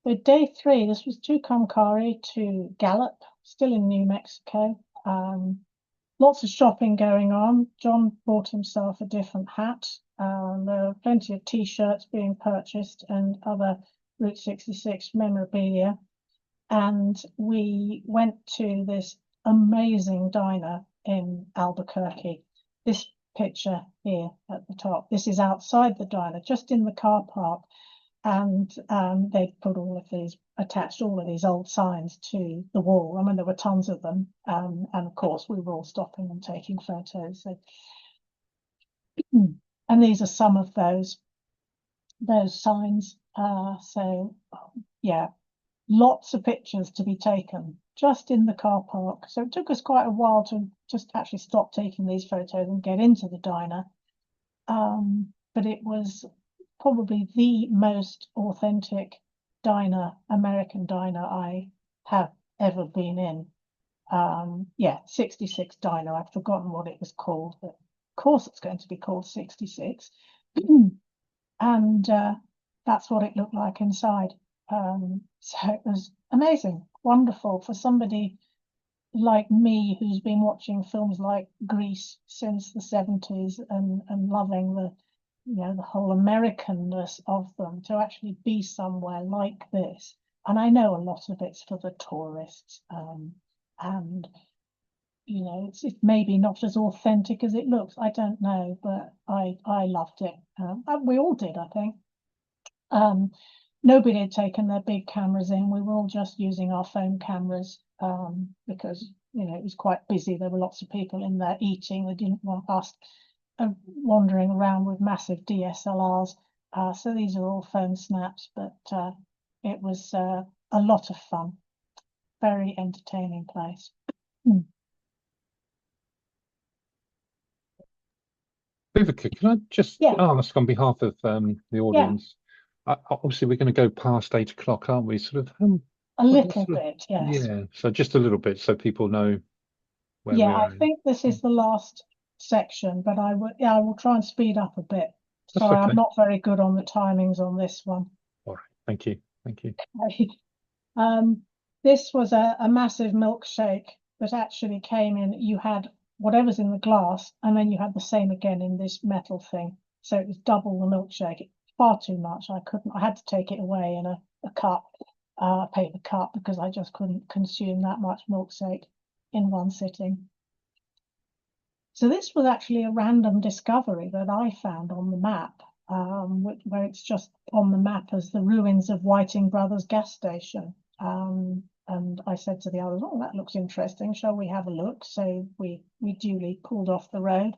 So day 3, this was Tucumcari to Gallup, still in New Mexico. Lots of shopping going on. John bought himself a different hat. There were plenty of T-shirts being purchased and other Route 66 memorabilia. And we went to this amazing diner in Albuquerque. This picture here at the top, this is outside the diner, just in the car park. And they put attached all of these old signs to the wall. I mean, there were tons of them. And of course, we were all stopping and taking photos. So, and these are some of those signs. So, yeah, lots of pictures to be taken just in the car park. So it took us quite a while to just actually stop taking these photos and get into the diner. But it was probably the most authentic American diner I have ever been in. Yeah, 66 diner. I've forgotten what it was called, but of course it's going to be called 66. And that's what it looked like inside. So it was amazing, wonderful for somebody like me who's been watching films like Grease since the 70s and loving the whole Americanness of them, to actually be somewhere like this. And I know a lot of it's for the tourists, and you know, it's maybe not as authentic as it looks. I don't know, but I loved it. We all did, I think. Nobody had taken their big cameras in. We were all just using our phone cameras because it was quite busy. There were lots of people in there eating. They didn't want us wandering around with massive DSLRs. So these are all phone snaps, but it was a lot of fun. Very entertaining place. Viveca, can I just ask on behalf of the audience? Obviously, we're going to go past 8 o'clock, aren't we? Sort of a little bit, yes. Yeah, so just a little bit, so people know where we are. I think this is the last section, but I will try and speed up a bit. Sorry, okay. I'm not very good on the timings on this one. All right, thank you. This was a massive milkshake that actually came in. You had whatever's in the glass, and then you had the same again in this metal thing. So it was double the milkshake. Far too much. I had to take it away in a cup, paper cup, because I just couldn't consume that much milkshake in one sitting. So this was actually a random discovery that I found on the map, where it's just on the map as the ruins of Whiting Brothers gas station. And I said to the others, "Oh, that looks interesting. Shall we have a look?" So we duly pulled off the road.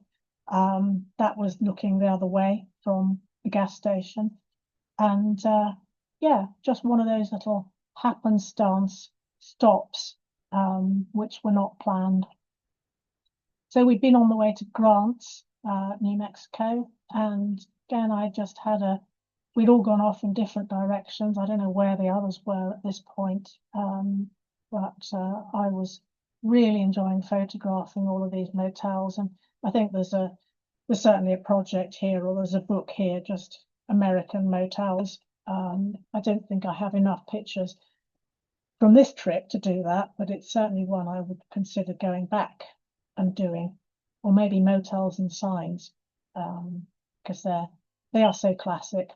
That was looking the other way from the gas station. And just one of those little happenstance stops, which were not planned. So we'd been on the way to Grants, New Mexico, and again, we'd all gone off in different directions. I don't know where the others were at this point, but I was really enjoying photographing all of these motels. And I think there's certainly a project here, or there's a book here, just American motels. I don't think I have enough pictures from this trip to do that, but it's certainly one I would consider going back and doing, or maybe motels and signs, because they're They are so classic.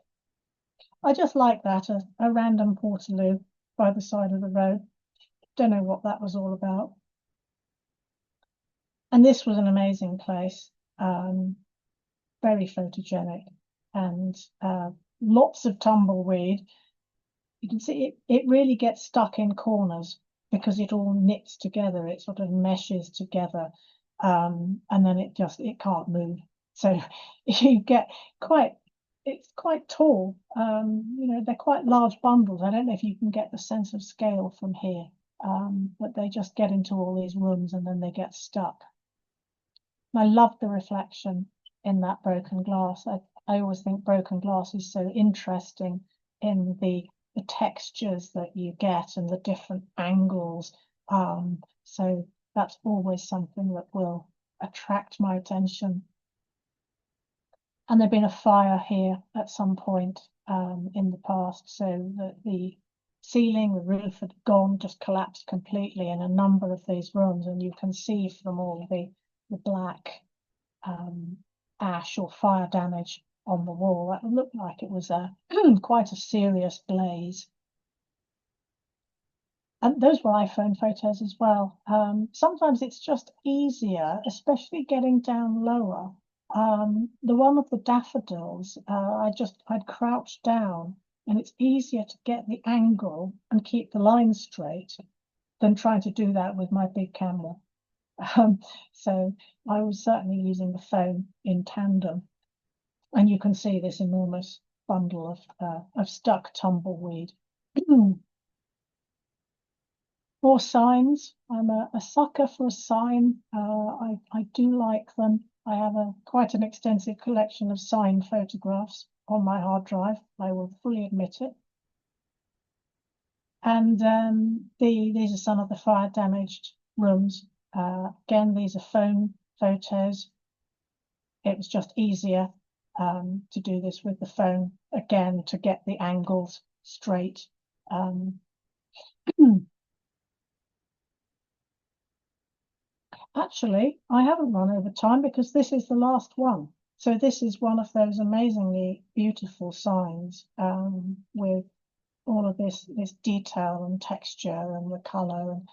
I just like that, a random portaloo by the side of the road. Don't know what that was all about. And this was an amazing place, very photogenic, and lots of tumbleweed. You can see it really gets stuck in corners because it all knits together. It sort of meshes together, and then it can't move. So you get it's quite tall. You know, they're quite large bundles. I don't know if you can get the sense of scale from here, but they just get into all these rooms and then they get stuck. I love the reflection in that broken glass. I always think broken glass is so interesting in the textures that you get and the different angles. So that's always something that will attract my attention. And there'd been a fire here at some point in the past, so that the ceiling, the roof had gone, just collapsed completely in a number of these rooms, and you can see from all the black ash or fire damage on the wall that looked like it was quite a serious blaze. And those were iPhone photos as well. Sometimes it's just easier, especially getting down lower. The one of the daffodils, I'd crouched down, and it's easier to get the angle and keep the line straight than trying to do that with my big camera. So I was certainly using the phone in tandem, and you can see this enormous bundle of stuck tumbleweed. More signs. I'm a sucker for a sign. I do like them. I have quite an extensive collection of sign photographs on my hard drive. I will fully admit it. And these are some of the fire damaged rooms. Again, these are phone photos. It was just easier to do this with the phone, again, to get the angles straight. Actually, I haven't run over time because this is the last one. So this is one of those amazingly beautiful signs with all of this detail and texture and the color. And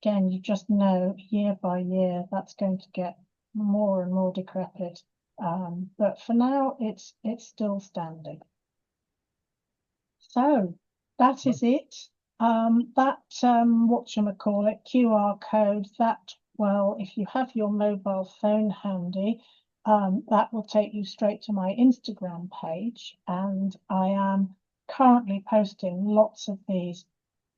again, you just know year by year that's going to get more and more decrepit. But for now, it's still standing. So that is it. Whatchamacallit, QR code, well, if you have your mobile phone handy, that will take you straight to my Instagram page. And I am currently posting lots of these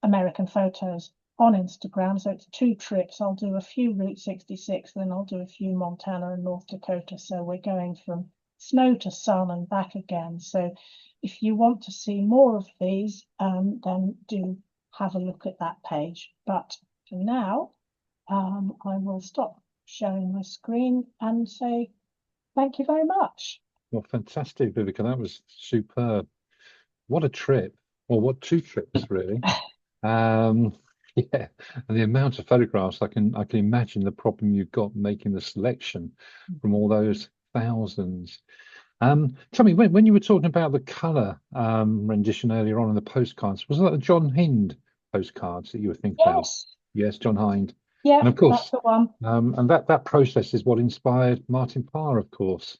American photos on Instagram. So it's 2 trips. I'll do a few Route 66, then I'll do a few Montana and North Dakota. So we're going from snow to sun and back again. So if you want to see more of these, then do have a look at that page. But for now, I will stop sharing my screen and say thank you very much. Well, fantastic, Viveca. That was superb. What a trip, or what 2 trips, really. Yeah, and the amount of photographs, I can imagine the problem you've got making the selection from all those thousands. Tell me, when you were talking about the colour rendition earlier on in the postcards, was that the John Hind postcards that you were thinking of? Yes, John Hind. Yeah, and of course, that's the one. And that process is what inspired Martin Parr, of course,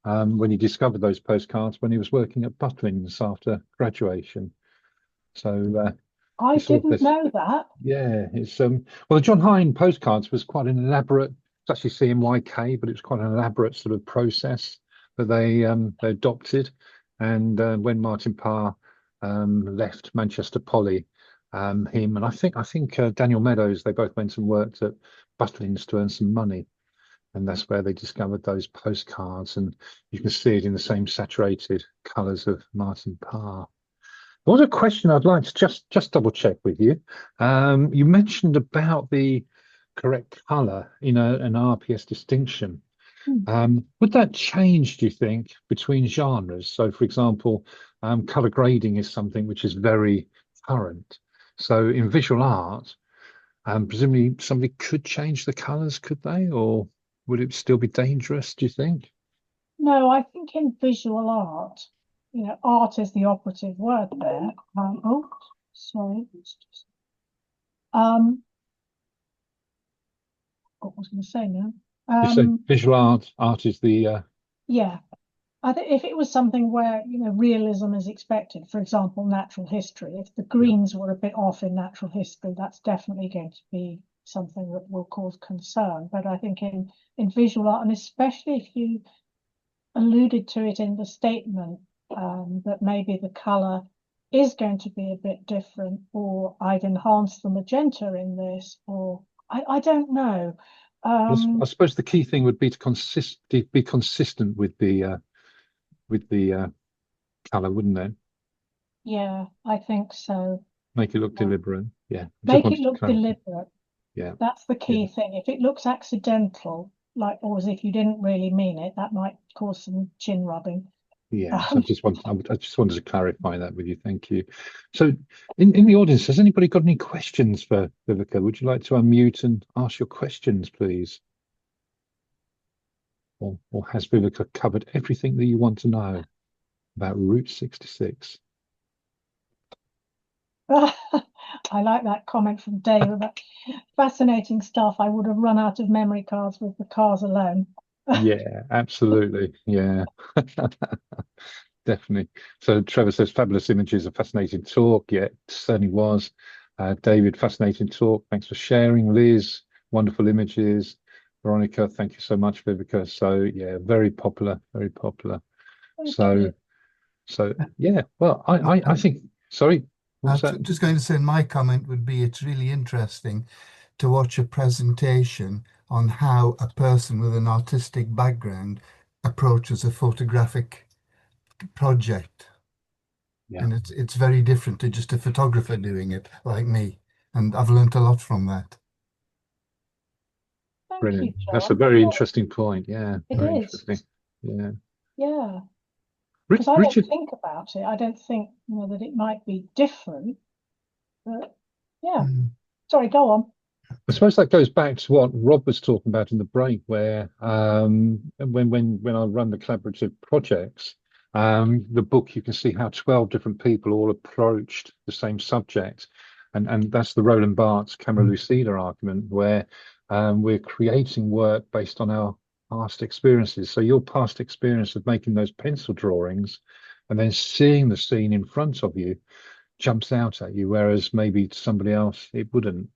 when he discovered those postcards when he was working at Butlins after graduation. So I didn't know that. Yeah, it's well, the John Hind postcards was quite an elaborate. It's actually CMYK, but it was quite an elaborate sort of process that they adopted. And when Martin Parr left Manchester Poly, him and I think Daniel Meadows, they both went and worked at Butlins to earn some money, and that's where they discovered those postcards. And you can see it in the same saturated colours of Martin Parr. There was a question I'd like to just double check with you. You mentioned about the correct colour in an RPS distinction. Would that change, do you think, between genres? So, for example, colour grading is something which is very current. So in visual art, presumably somebody could change the colours, could they? Or would it still be dangerous, do you think? No, I think in visual art, you know, art is the operative word there. Oh, sorry. What was I going to say now? You say visual art is the Yeah. I think if it was something where, you know, realism is expected, for example, natural history, if the greens were a bit off in natural history, that's definitely going to be something that will cause concern. But I think in visual art, and especially if you alluded to it in the statement, that maybe the colour is going to be a bit different, or I've enhanced the magenta in this, or I don't know. I suppose the key thing would be to be consistent with the color, wouldn't it? Yeah, I think so. Make it look deliberate. Yeah. Make it look deliberate. Yeah. That's the key thing. If it looks accidental, like, or as if you didn't really mean it, that might cause some chin rubbing. Yeah, so I just wanted to clarify that with you. Thank you. So in the audience, has anybody got any questions for Viveca? Would you like to unmute and ask your questions, please? Or has Viveca covered everything that you want to know about Route 66? I like that comment from Dave about fascinating stuff. I would have run out of memory cards with the cars alone. Yeah, absolutely. Yeah, definitely. So Trevor says fabulous images, a fascinating talk. Yeah, it certainly was. David, fascinating talk. Thanks for sharing. Liz, wonderful images. Veronica, thank you so much, Viveca. So yeah, very popular, very popular. So yeah, well, I think, sorry. I was just going to say my comment would be it's really interesting to watch a presentation on how a person with an artistic background approaches a photographic project. Yeah. And it's very different to just a photographer doing it like me. And I've learned a lot from that. Brilliant. That's a very interesting point. Yeah, very interesting. Yeah. Yeah. Because I Richard, don't think about it. I don't think, you know, that it might be different. But yeah. Sorry, go on. I suppose that goes back to what Rob was talking about in the break, where when I run the collaborative projects, the book, you can see how 12 different people all approached the same subject. And that's the Roland Barthes camera lucida argument, where we're creating work based on our past experiences. So your past experience of making those pencil drawings and then seeing the scene in front of you jumps out at you, whereas maybe to somebody else it wouldn't.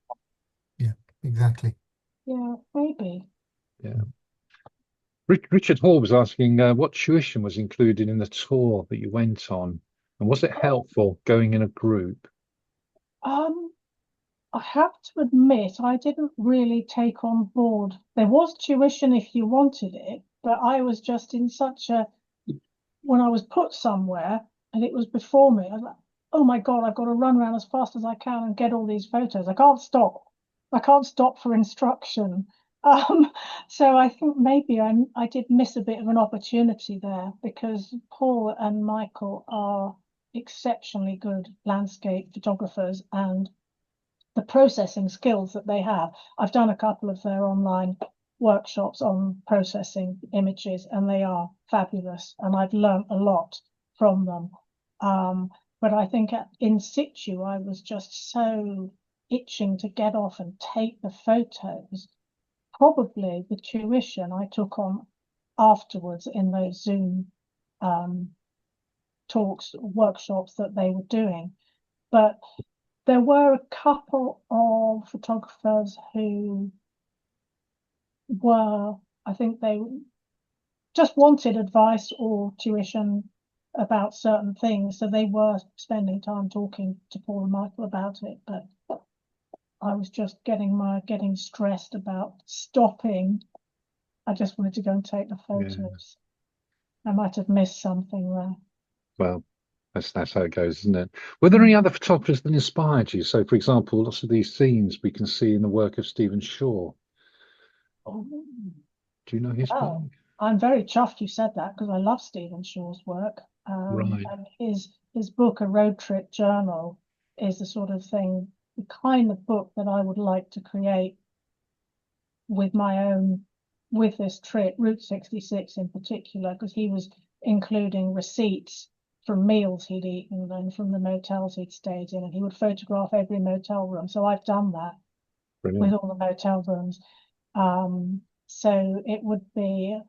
Yeah, exactly. Yeah, maybe. Yeah. Richard Hall was asking what tuition was included in the tour that you went on, and was it helpful going in a group? I have to admit, I didn't really take on board. There was tuition if you wanted it, but I was just in such a, when I was put somewhere and it was before me, I was like, oh my God, I've got to run around as fast as I can and get all these photos. I can't stop. I can't stop for instruction. So I think maybe I did miss a bit of an opportunity there, because Paul and Michael are exceptionally good landscape photographers, and the processing skills that they have. I've done a couple of their online workshops on processing images, and they are fabulous, and I've learned a lot from them. But I think in situ, I was just so itching to get off and take the photos. Probably the tuition I took on afterwards in those Zoom talks, workshops that they were doing. But there were a couple of photographers who were, I think they just wanted advice or tuition about certain things. So they were spending time talking to Paul and Michael about it. But I was just getting stressed about stopping. I just wanted to go and take the photos. Yeah. I might have missed something there. Well, that's how it goes, isn't it? Were there any other photographers that inspired you? So, for example, lots of these scenes we can see in the work of Stephen Shaw. Oh. Do you know his work? I'm very chuffed you said that, because I love Stephen Shaw's work. Right. And his book, A Road Trip Journal, is the sort of thing, the kind of book that I would like to create with my own with this trip, Route 66 in particular, because he was including receipts from meals he'd eaten and from the motels he'd stayed in, and he would photograph every motel room. So I've done that with all the motel rooms. So it would be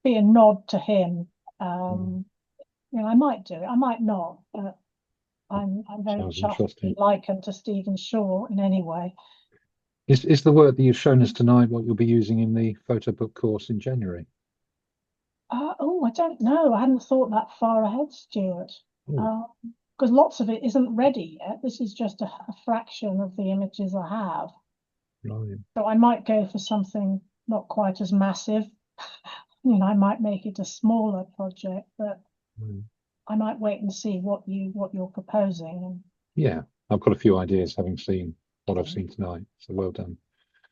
a nod to him. You know, I might do it, I might not, but I'm very chuffed to be likened to Stephen Shaw in any way. Is the work that you've shown us tonight what you'll be using in the photo book course in January? Oh, I don't know. I hadn't thought that far ahead, Stuart. Because lots of it isn't ready yet. This is just a fraction of the images I have. Right. So I might go for something not quite as massive. You know, I might make it a smaller project, but I might wait and see what you're proposing. Yeah, I've got a few ideas having seen what I've seen tonight. So well done.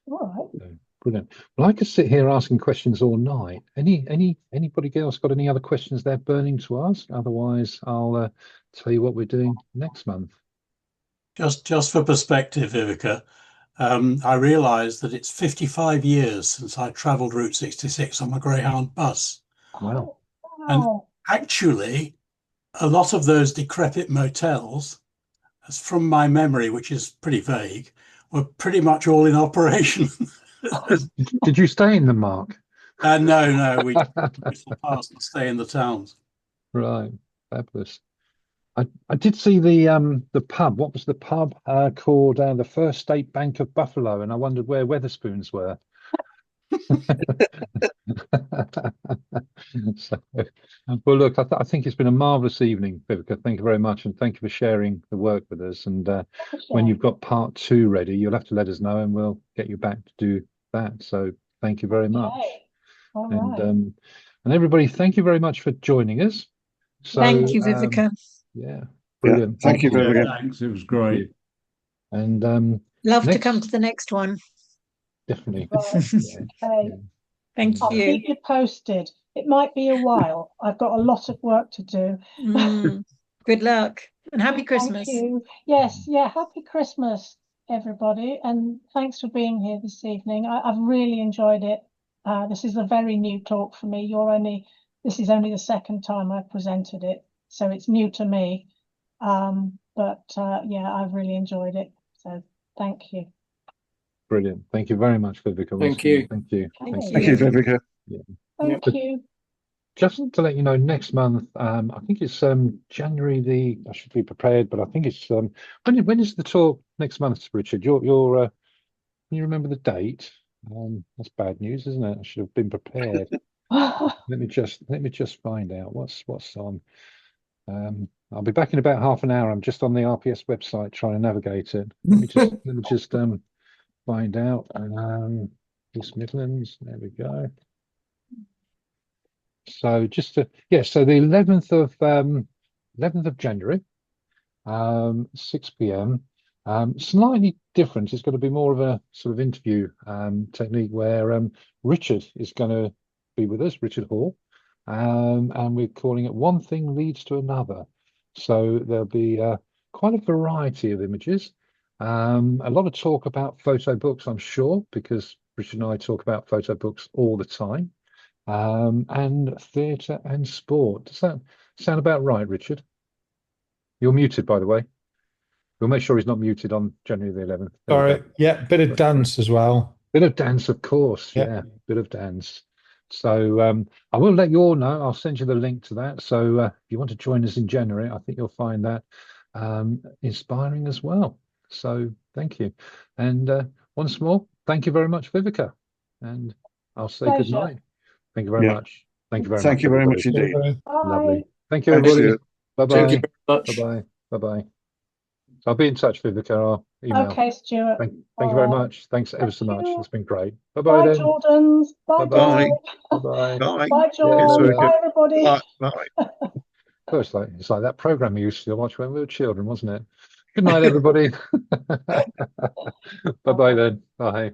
All right. So, brilliant. Well, I could sit here asking questions all night. Anybody else got any other questions they're burning to ask? Otherwise, I'll tell you what we're doing next month. Just for perspective, Viveca, I realised that it's 55 years since I travelled Route 66 on a Greyhound bus. Wow. And actually, a lot of those decrepit motels, as from my memory, which is pretty vague, were pretty much all in operation. Did you stay in them, Mark? No, we pass and stay in the towns. Right, fabulous. I did see the pub. What was the pub called? The First State Bank of Buffalo, and I wondered where Weatherspoons were. So, well, look, I think it's been a marvelous evening, Viveca. Thank you very much, and thank you for sharing the work with us. And when you've got part 2 ready, you'll have to let us know, and we'll get you back to do that. So thank you very much. All and right. and everybody, thank you very much for joining us. So, thank you, Viveca. Yeah, brilliant. Thank you, Viveca. Thanks, it was great. And love to come to the next one. Definitely. Okay. Thank I'll you. keep you posted. It might be a while. I've got a lot of work to do. Good luck and happy Christmas. Thank you. Yes, yeah, happy Christmas, everybody. And thanks for being here this evening. I've really enjoyed it. This is a very new talk for me. This is only the second time I've presented it, so it's new to me. But yeah, I've really enjoyed it. So thank you. Brilliant. Thank you very much, Viveca. Thank you. Thank you. Thank you, Viveca. Yeah. Thank you. Just to let you know, next month, I think it's January I should be prepared, but I think it's when is the talk next month, Richard? Can you remember the date? That's bad news, isn't it? I should have been prepared. Let me just find out what's on. I'll be back in about half an hour. I'm just on the RPS website trying to navigate it. Let me just find out. East Midlands, there we go. So so the 11th of January, 6 p.m. Slightly different. It's going to be more of a sort of interview technique where Richard is going to be with us, Richard Hall, and we're calling it One Thing Leads to Another. So there'll be quite a variety of images. A lot of talk about photo books, I'm sure, because Richard and I talk about photo books all the time. And theatre and sport. Does that sound about right, Richard? You're muted, by the way. We'll make sure he's not muted on January the 11th. Sorry, yeah, bit of dance as well. Bit of dance, of course. Yeah, bit of dance. So I will let you all know. I'll send you the link to that. So if you want to join us in January, I think you'll find that inspiring as well. So thank you. And once more, thank you very much, Viveca. And I'll say good night. Thank you very much. Thank you very much. Thank you very much indeed. Lovely. Thank you, everybody. Bye-bye. Thank you very much. Bye-bye. Bye-bye. So I'll be in touch, Viveca. I'll email. Okay, Stuart. Thank you very much. Thanks ever so much. It's been great. Bye-bye Bye, then. Jordans. Bye-bye. Bye. Bye, George. Bye, everybody. Bye. Oh, it's like that program we used to watch when we were children, wasn't it? Good night, everybody. Bye-bye then. Bye.